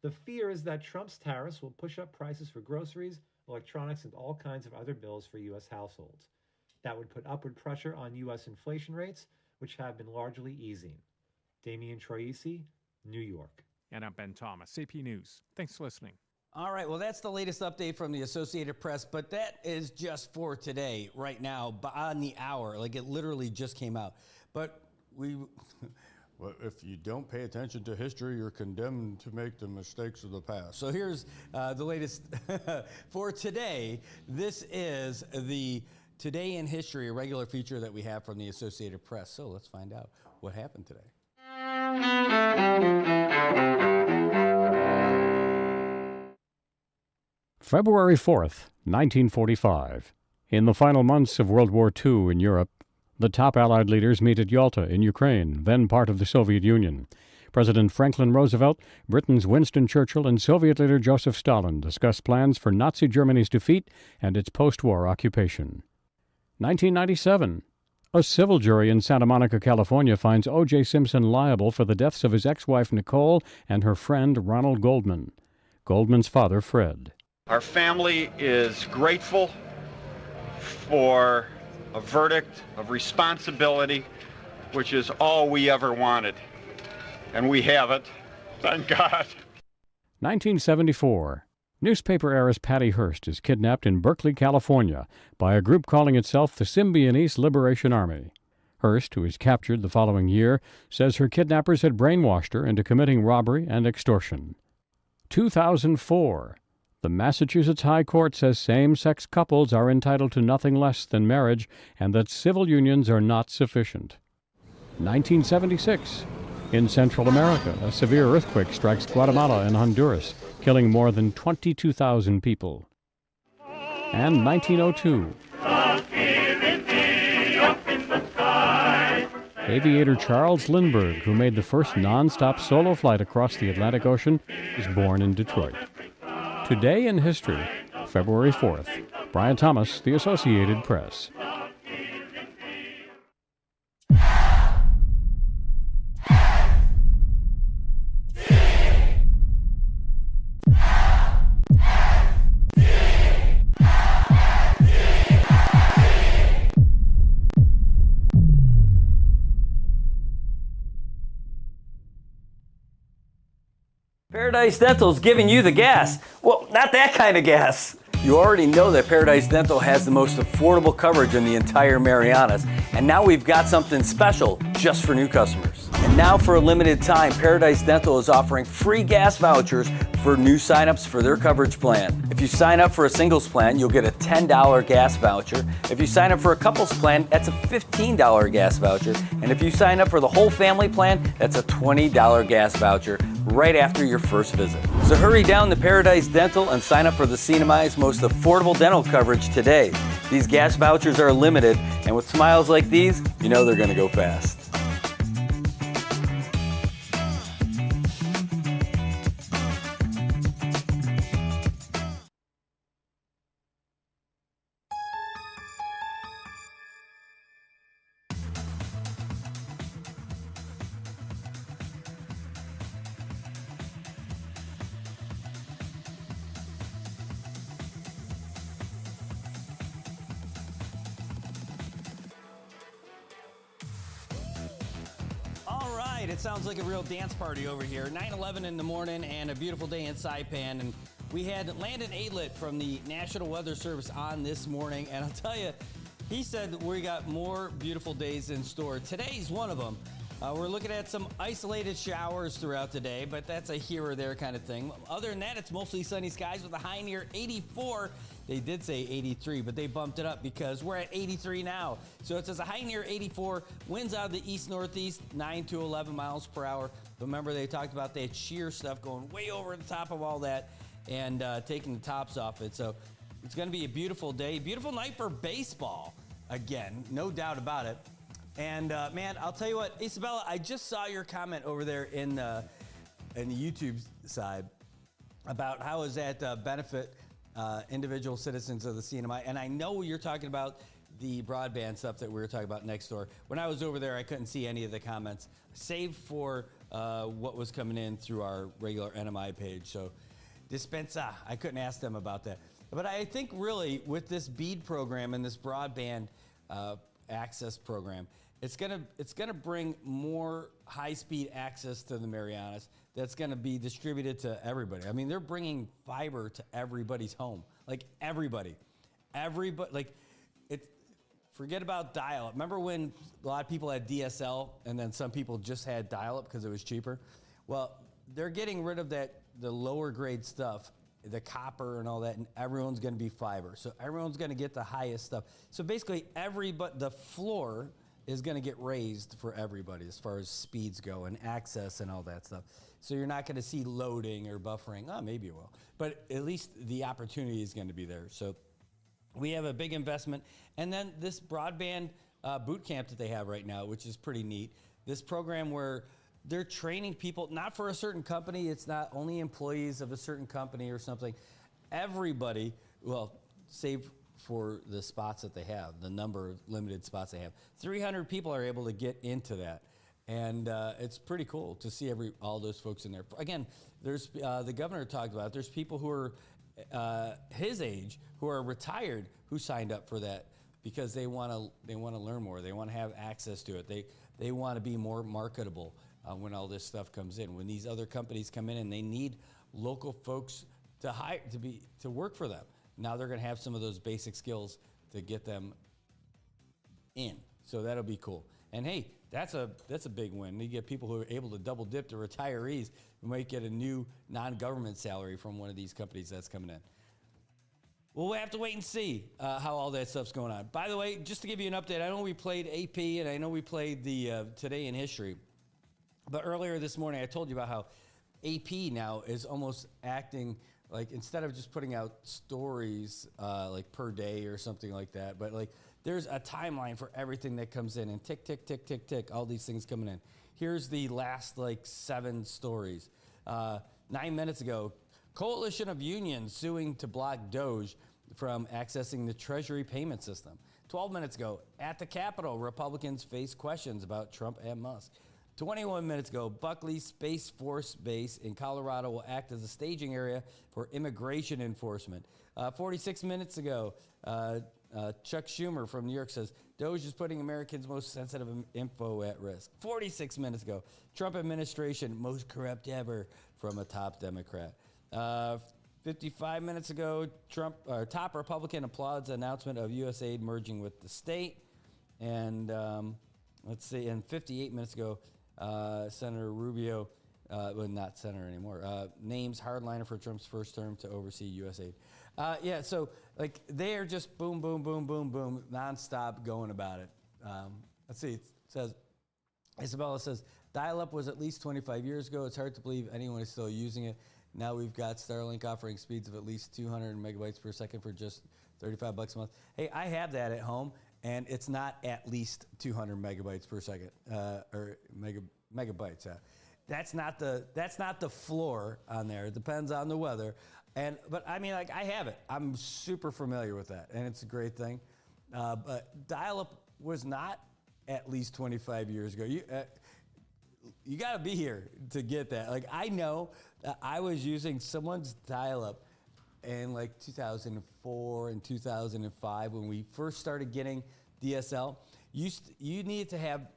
The fear is that Trump's tariffs will push up prices for groceries, electronics, and all kinds of other bills for U.S. households. That would put upward pressure on U.S. inflation rates, which have been largely easing. Damian Troisi, New York. And I'm Ben Thomas, AP News. Thanks for listening. All right, well, that's the latest update from the Associated Press, but that is just for today, right now, on the hour. Like, it literally just came out. But well, if you don't pay attention to history, you're condemned to make the mistakes of the past. So here's the latest for today. This is the Today in History, a regular feature that we have from the Associated Press. So let's find out what happened today. February 4th, 1945. In the final months of World War II in Europe, the top Allied leaders meet at Yalta in Ukraine, then part of the Soviet Union. President Franklin Roosevelt, Britain's Winston Churchill, and Soviet leader Joseph Stalin discuss plans for Nazi Germany's defeat and its post-war occupation. 1997. A civil jury in Santa Monica, California finds O.J. Simpson liable for the deaths of his ex-wife Nicole and her friend Ronald Goldman. Goldman's father, Fred. Our family is grateful for a verdict of responsibility, which is all we ever wanted. And we have it. Thank God. 1974. Newspaper heiress Patty Hearst is kidnapped in Berkeley, California, by a group calling itself the Symbionese Liberation Army. Hearst, who was captured the following year, says her kidnappers had brainwashed her into committing robbery and extortion. 2004. The Massachusetts High Court says same-sex couples are entitled to nothing less than marriage and that civil unions are not sufficient. 1976. In Central America, a severe earthquake strikes Guatemala and Honduras, killing more than 22,000 people. And 1902. Aviator Charles Lindbergh, who made the first non-stop solo flight across the Atlantic Ocean, was born in Detroit. Today in History, February 4th. Brian Thomas, The Associated Press. Paradise Dental's giving you the gas. Well, not that kind of gas. You already know that Paradise Dental has the most affordable coverage in the entire Marianas, and now we've got something special just for new customers. And now for a limited time, Paradise Dental is offering free gas vouchers for new signups for their coverage plan. If you sign up for a singles plan, you'll get a $10 gas voucher. If you sign up for a couples plan, that's a $15 gas voucher. And if you sign up for the whole family plan, that's a $20 gas voucher right after your first visit. So hurry down to Paradise Dental and sign up for the CNMI's most affordable dental coverage today. These gas vouchers are limited, and with smiles like these, you know they're going to go fast. It sounds like a real dance party over here. 9:11 in the morning and a beautiful day in Saipan. And we had Landon Aitlet from the National Weather Service on this morning. And I'll tell you, he said we got more beautiful days in store. Today's one of them. We're looking at some isolated showers throughout the day, but that's a here or there kind of thing. Other than that, it's mostly sunny skies with a high near 84. They did say 83, but they bumped it up because we're at 83 now. So it says a high near 84, winds out of the east-northeast, 9 to 11 miles per hour. Remember, they talked about that shear stuff going way over the top of all that and taking the tops off it. So it's going to be a beautiful day, beautiful night for baseball again, no doubt about it. And man, I'll tell you what, Isabella, I just saw your comment over there in the YouTube side about how does that benefit individual citizens of the CNMI. And I know you're talking about the broadband stuff that we were talking about next door. When I was over there, I couldn't see any of the comments, save for what was coming in through our regular NMI page. So dispensa, I couldn't ask them about that. But I think really with this BEAD program and this broadband access program, it's gonna bring more high-speed access to the Marianas that's gonna be distributed to everybody. I mean, they're bringing fiber to everybody's home, like everybody, like it. Forget about dial-up. Remember when a lot of people had DSL and then some people just had dial-up because it was cheaper? Well, they're getting rid of that, the lower grade stuff, the copper and all that, and everyone's gonna be fiber. So everyone's gonna get the highest stuff. So basically the floor is gonna get raised for everybody as far as speeds go and access and all that stuff. So you're not gonna see loading or buffering. Oh, maybe you will. But at least the opportunity is gonna be there. So we have a big investment. And then this broadband boot camp that they have right now, which is pretty neat. This program where they're training people, not for a certain company. It's not only employees of a certain company or something. Everybody, well, save for the spots that they have, the number of limited spots they have. 300 people are able to get into that. And it's pretty cool to see all those folks in there. Again, there's the governor talked about it. There's people who are his age who are retired who signed up for that because they want to learn more. They want to have access to it. They want to be more marketable when all this stuff comes in. When these other companies come in and they need local folks to hire to work for them. Now they're going to have some of those basic skills to get them in. So that'll be cool. And hey, that's a big win. You get people who are able to double dip to retirees who might get a new non-government salary from one of these companies that's coming in. Well, we'll have to wait and see how all that stuff's going on. By the way, just to give you an update, I know we played AP and I know we played the Today in History. But earlier this morning, I told you about how AP now is almost acting like, instead of just putting out stories like per day or something like that, but like there's a timeline for everything that comes in and tick, tick, tick, tick, tick, all these things coming in. Here's the last like 7 stories. 9 minutes ago, coalition of unions suing to block Doge from accessing the Treasury payment system. 12 minutes ago, at the Capitol, Republicans face questions about Trump and Musk. 21 minutes ago, Buckley Space Force Base in Colorado will act as a staging area for immigration enforcement. 46 minutes ago, Chuck Schumer from New York says, Doge is putting Americans' most sensitive info at risk. 46 minutes ago, Trump administration, most corrupt ever from a top Democrat. 55 minutes ago, top Republican applauds announcement of USAID merging with the state. And let's see, and 58 minutes ago, Senator Rubio, well, not senator anymore, names hardliner for Trump's first term to oversee USAID. Yeah, so like they are just boom, boom, boom, boom, boom, nonstop going about it. Let's see, it says, Isabella says, dial-up was at least 25 years ago. It's hard to believe anyone is still using it. Now we've got Starlink offering speeds of at least 200 megabytes per second for just $35 a month. Hey, I have that at home, and it's not at least 200 megabytes per second, or megabytes. That's not the floor on there. It depends on the weather. But I mean, like, I have it. I'm super familiar with that, and it's a great thing. But dial-up was not at least 25 years ago. You got to be here to get that. Like, I know that I was using someone's dial-up in like 2004 and 2005 when we first started getting DSL. You needed to have,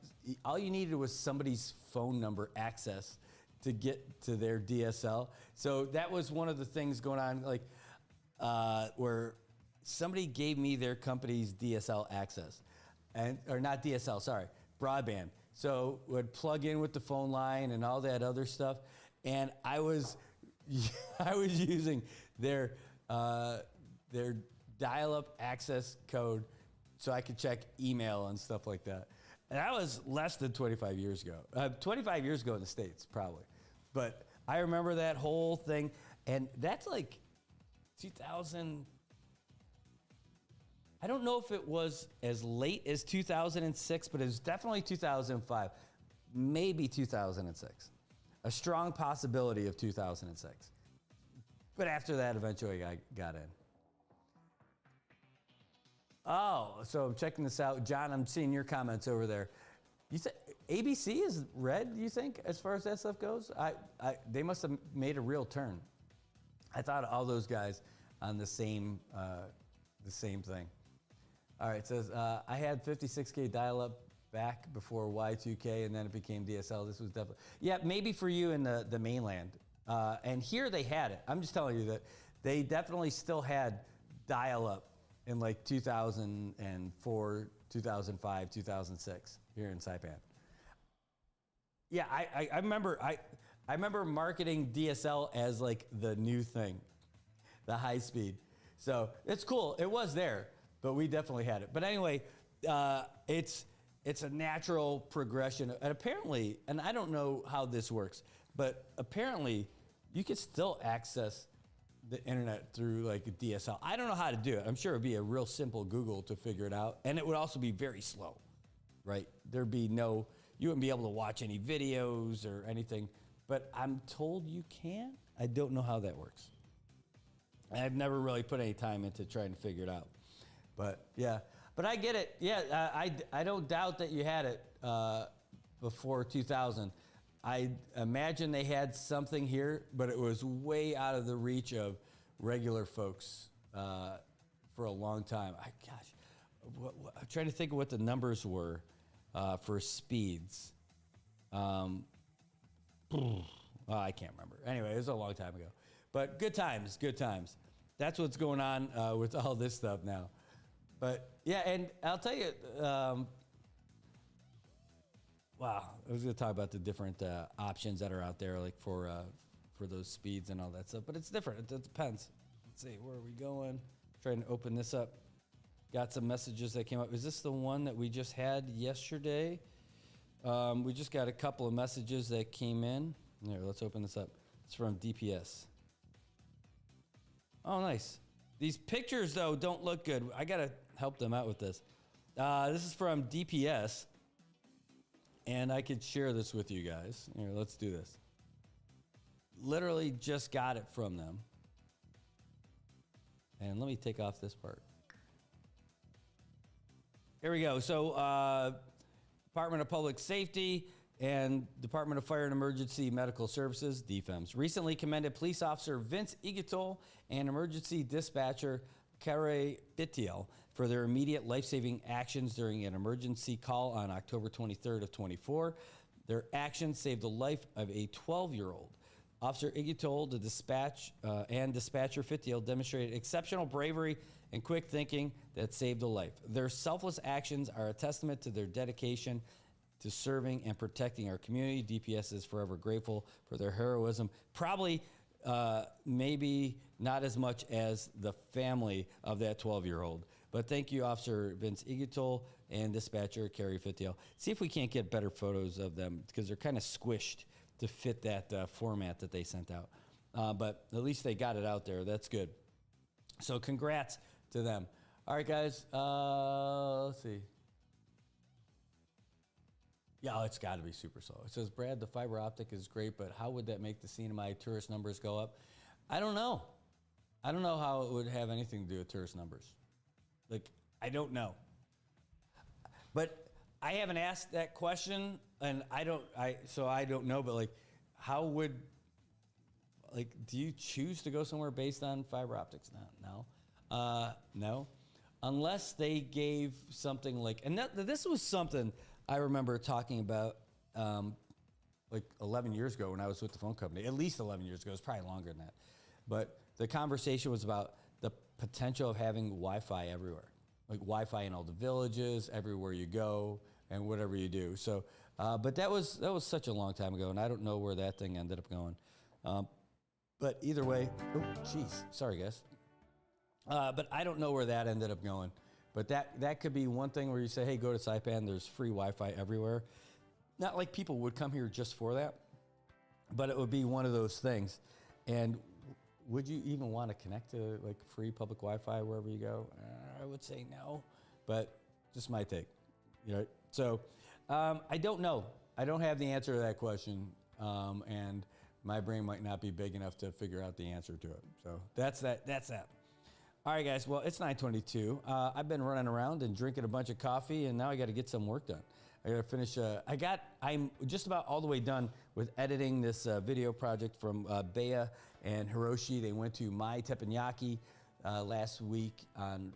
all you needed was somebody's phone number access to get to their DSL. So that was one of the things going on, like where somebody gave me their company's DSL access, or not DSL, sorry, broadband. So would plug in with the phone line and all that other stuff, and I was using their dial-up access code so I could check email and stuff like that. And that was less than 25 years ago. 25 years ago in the States, probably. But I remember that whole thing, and that's like 2000. I don't know if it was as late as 2006, but it was definitely 2005, maybe 2006. A strong possibility of 2006. But after that, eventually I got in. Oh, so I'm checking this out. John, I'm seeing your comments over there. You said ABC is red, you think, as far as that stuff goes? They must have made a real turn. I thought all those guys on the same thing. All right, it says, I had 56K dial-up back before Y2K, and then it became DSL. This was definitely, yeah, maybe for you in the mainland. And here they had it. I'm just telling you that they definitely still had dial-up in like 2004, 2005, 2006 here in Saipan. Yeah, I remember marketing DSL as like the new thing, the high speed. So it's cool. It was there, but we definitely had it. But anyway, it's a natural progression. And apparently, and I don't know how this works, but apparently you can still access the internet through like a DSL. I don't know how to do it. I'm sure it'd be a real simple Google to figure it out. And it would also be very slow, right? You wouldn't be able to watch any videos or anything, but I'm told you can. I don't know how that works. I've never really put any time into trying to figure it out. But yeah, but I get it. Yeah, I don't doubt that you had it before 2000. I imagine they had something here, but it was way out of the reach of regular folks for a long time. I'm trying to think of what the numbers were for speeds. I can't remember. Anyway, it was a long time ago. But good times, good times. That's what's going on with all this stuff now. But yeah, and I'll tell you, wow, I was going to talk about the different options that are out there, like for those speeds and all that stuff. But it's different. It depends. Let's see, where are we going? Trying to open this up. Got some messages that came up. Is this the one that we just had yesterday? We just got a couple of messages that came in. Here, let's open this up. It's from DPS. Oh, nice. These pictures, though, don't look good. I got to help them out with this. This is from DPS. And I could share this with you guys. Here, let's do this. Literally just got it from them. And let me take off this part. Here we go. So, Department of Public Safety and Department of Fire and Emergency Medical Services, DFEMS, recently commended police officer Vince Igatol and emergency dispatcher Carrie Fitiel for their immediate life-saving actions during an emergency call on October 23rd of 24. Their actions saved the life of a 12-year-old. Officer Igatol, the dispatcher Fitiel demonstrated exceptional bravery and quick thinking that saved a life. Their selfless actions are a testament to their dedication to serving and protecting our community. DPS is forever grateful for their heroism. Probably, maybe not as much as the family of that 12-year-old. But thank you, Officer Vince Igatol and dispatcher Carrie Fitiel. See if we can't get better photos of them, because they're kind of squished to fit that format that they sent out. But at least they got it out there. That's good. So congrats to them. All right, guys. Let's see. Yeah, it's got to be super slow. It says, Brad, the fiber optic is great, but how would that make the CNMI tourist numbers go up? I don't know. I don't know how it would have anything to do with tourist numbers. Like, I don't know. But I haven't asked that question, and so I don't know, but like, how would, like, do you choose to go somewhere based on fiber optics? No. No. Unless they gave something like, and this was something I remember talking about like 11 years ago when I was with the phone company, at least 11 years ago. It's probably longer than that. But the conversation was about the potential of having Wi-Fi everywhere, like Wi-Fi in all the villages, everywhere you go, and whatever you do. So, but that was such a long time ago, and I don't know where that thing ended up going. But either way, oh, jeez, sorry guys. But I don't know where that ended up going. But that could be one thing where you say, hey, go to Saipan, there's free Wi-Fi everywhere. Not like people would come here just for that, but it would be one of those things. And would you even want to connect to like free public Wi-Fi wherever you go? I would say no, but just my take. You know, so I don't know. I don't have the answer to that question, and my brain might not be big enough to figure out the answer to it. So that's that. That's that. All right, guys. Well, it's 9:22. I've been running around and drinking a bunch of coffee, and now I got to get some work done. I got to finish. I'm just about all the way done with editing this video project from Bea and Hiroshi. They went to My Teppanyaki last week on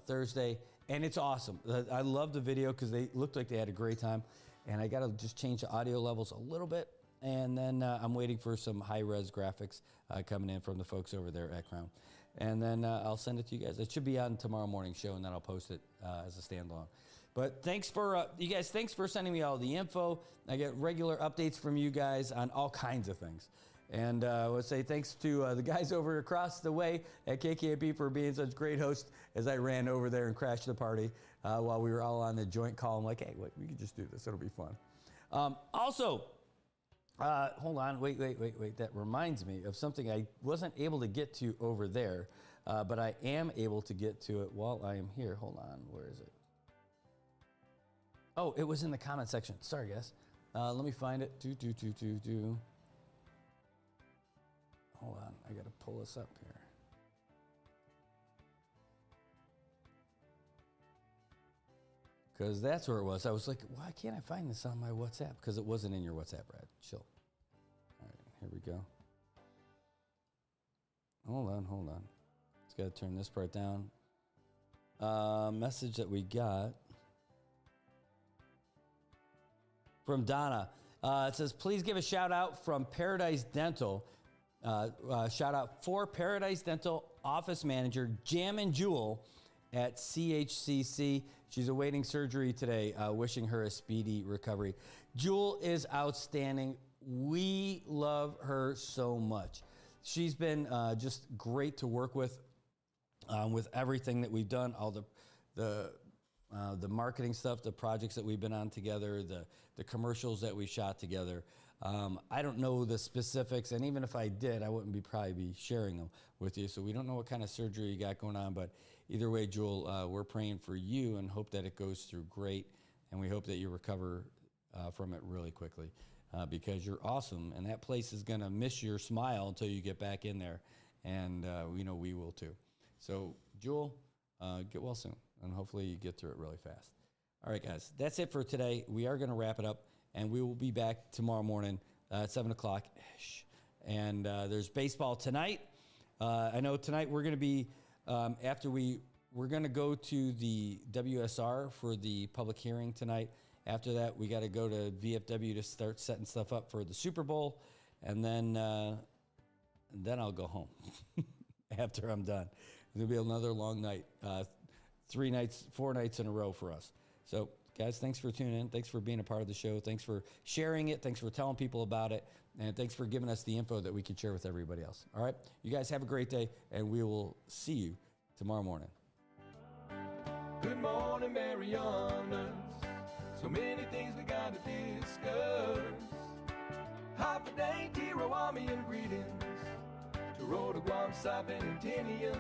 Thursday, and it's awesome. I love the video because they looked like they had a great time, and I got to just change the audio levels a little bit, and then I'm waiting for some high-res graphics coming in from the folks over there at Crown. And then I'll send it to you guys. It should be on tomorrow morning's show, and then I'll post it as a standalone. But thanks for, you guys, thanks for sending me all the info. I get regular updates from you guys on all kinds of things. And I want to say thanks to the guys over across the way at KKAP for being such great hosts as I ran over there and crashed the party while we were all on the joint call. I'm like, hey, wait, we could just do this. It'll be fun. Also, hold on, wait. That reminds me of something I wasn't able to get to over there, but I am able to get to it while I am here. Hold on, where is it? Oh, it was in the comment section. Sorry, guys. Let me find it. Hold on, I gotta pull this up here. because that's where it was. I was like, why can't I find this on my WhatsApp? Because it wasn't in your WhatsApp, Brad. Chill. All right, here we go. Hold on. Just got to turn this part down. Message that we got from Donna. It says, please give a shout out from Paradise Dental. Shout out for Paradise Dental office manager Jammin' Jewel at CHCC. She's awaiting surgery today. Wishing her a speedy recovery. Jewel is outstanding. We love her so much. She's been just great to work with everything that we've done, all the marketing stuff, the projects that we've been on together, the commercials that we shot together. I don't know the specifics, and even if I did, I wouldn't probably be sharing them with you. So we don't know what kind of surgery you got going on, but either way, Jewel, we're praying for you and hope that it goes through great, and we hope that you recover from it really quickly because you're awesome, and that place is gonna miss your smile until you get back in there, and we know we will too. So Jewel, get well soon, and hopefully you get through it really fast. All right, guys, that's it for today. We are gonna wrap it up. And we will be back tomorrow morning at 7 o'clock-ish. And there's baseball tonight. I know tonight we're going to be, we're going to go to the WSR for the public hearing tonight. After that, we got to go to VFW to start setting stuff up for the Super Bowl. And then I'll go home after I'm done. It'll be another long night. 4 nights in a row for us. So, guys, thanks for tuning in. Thanks for being a part of the show. Thanks for sharing it. Thanks for telling people about it. And thanks for giving us the info that we can share with everybody else. All right? You guys have a great day, and we will see you tomorrow morning. Good morning, Marianas. So many things we got to discuss. Happy day, Tirawami and greetings. To Rota, Guam, Saipan, and Tinian.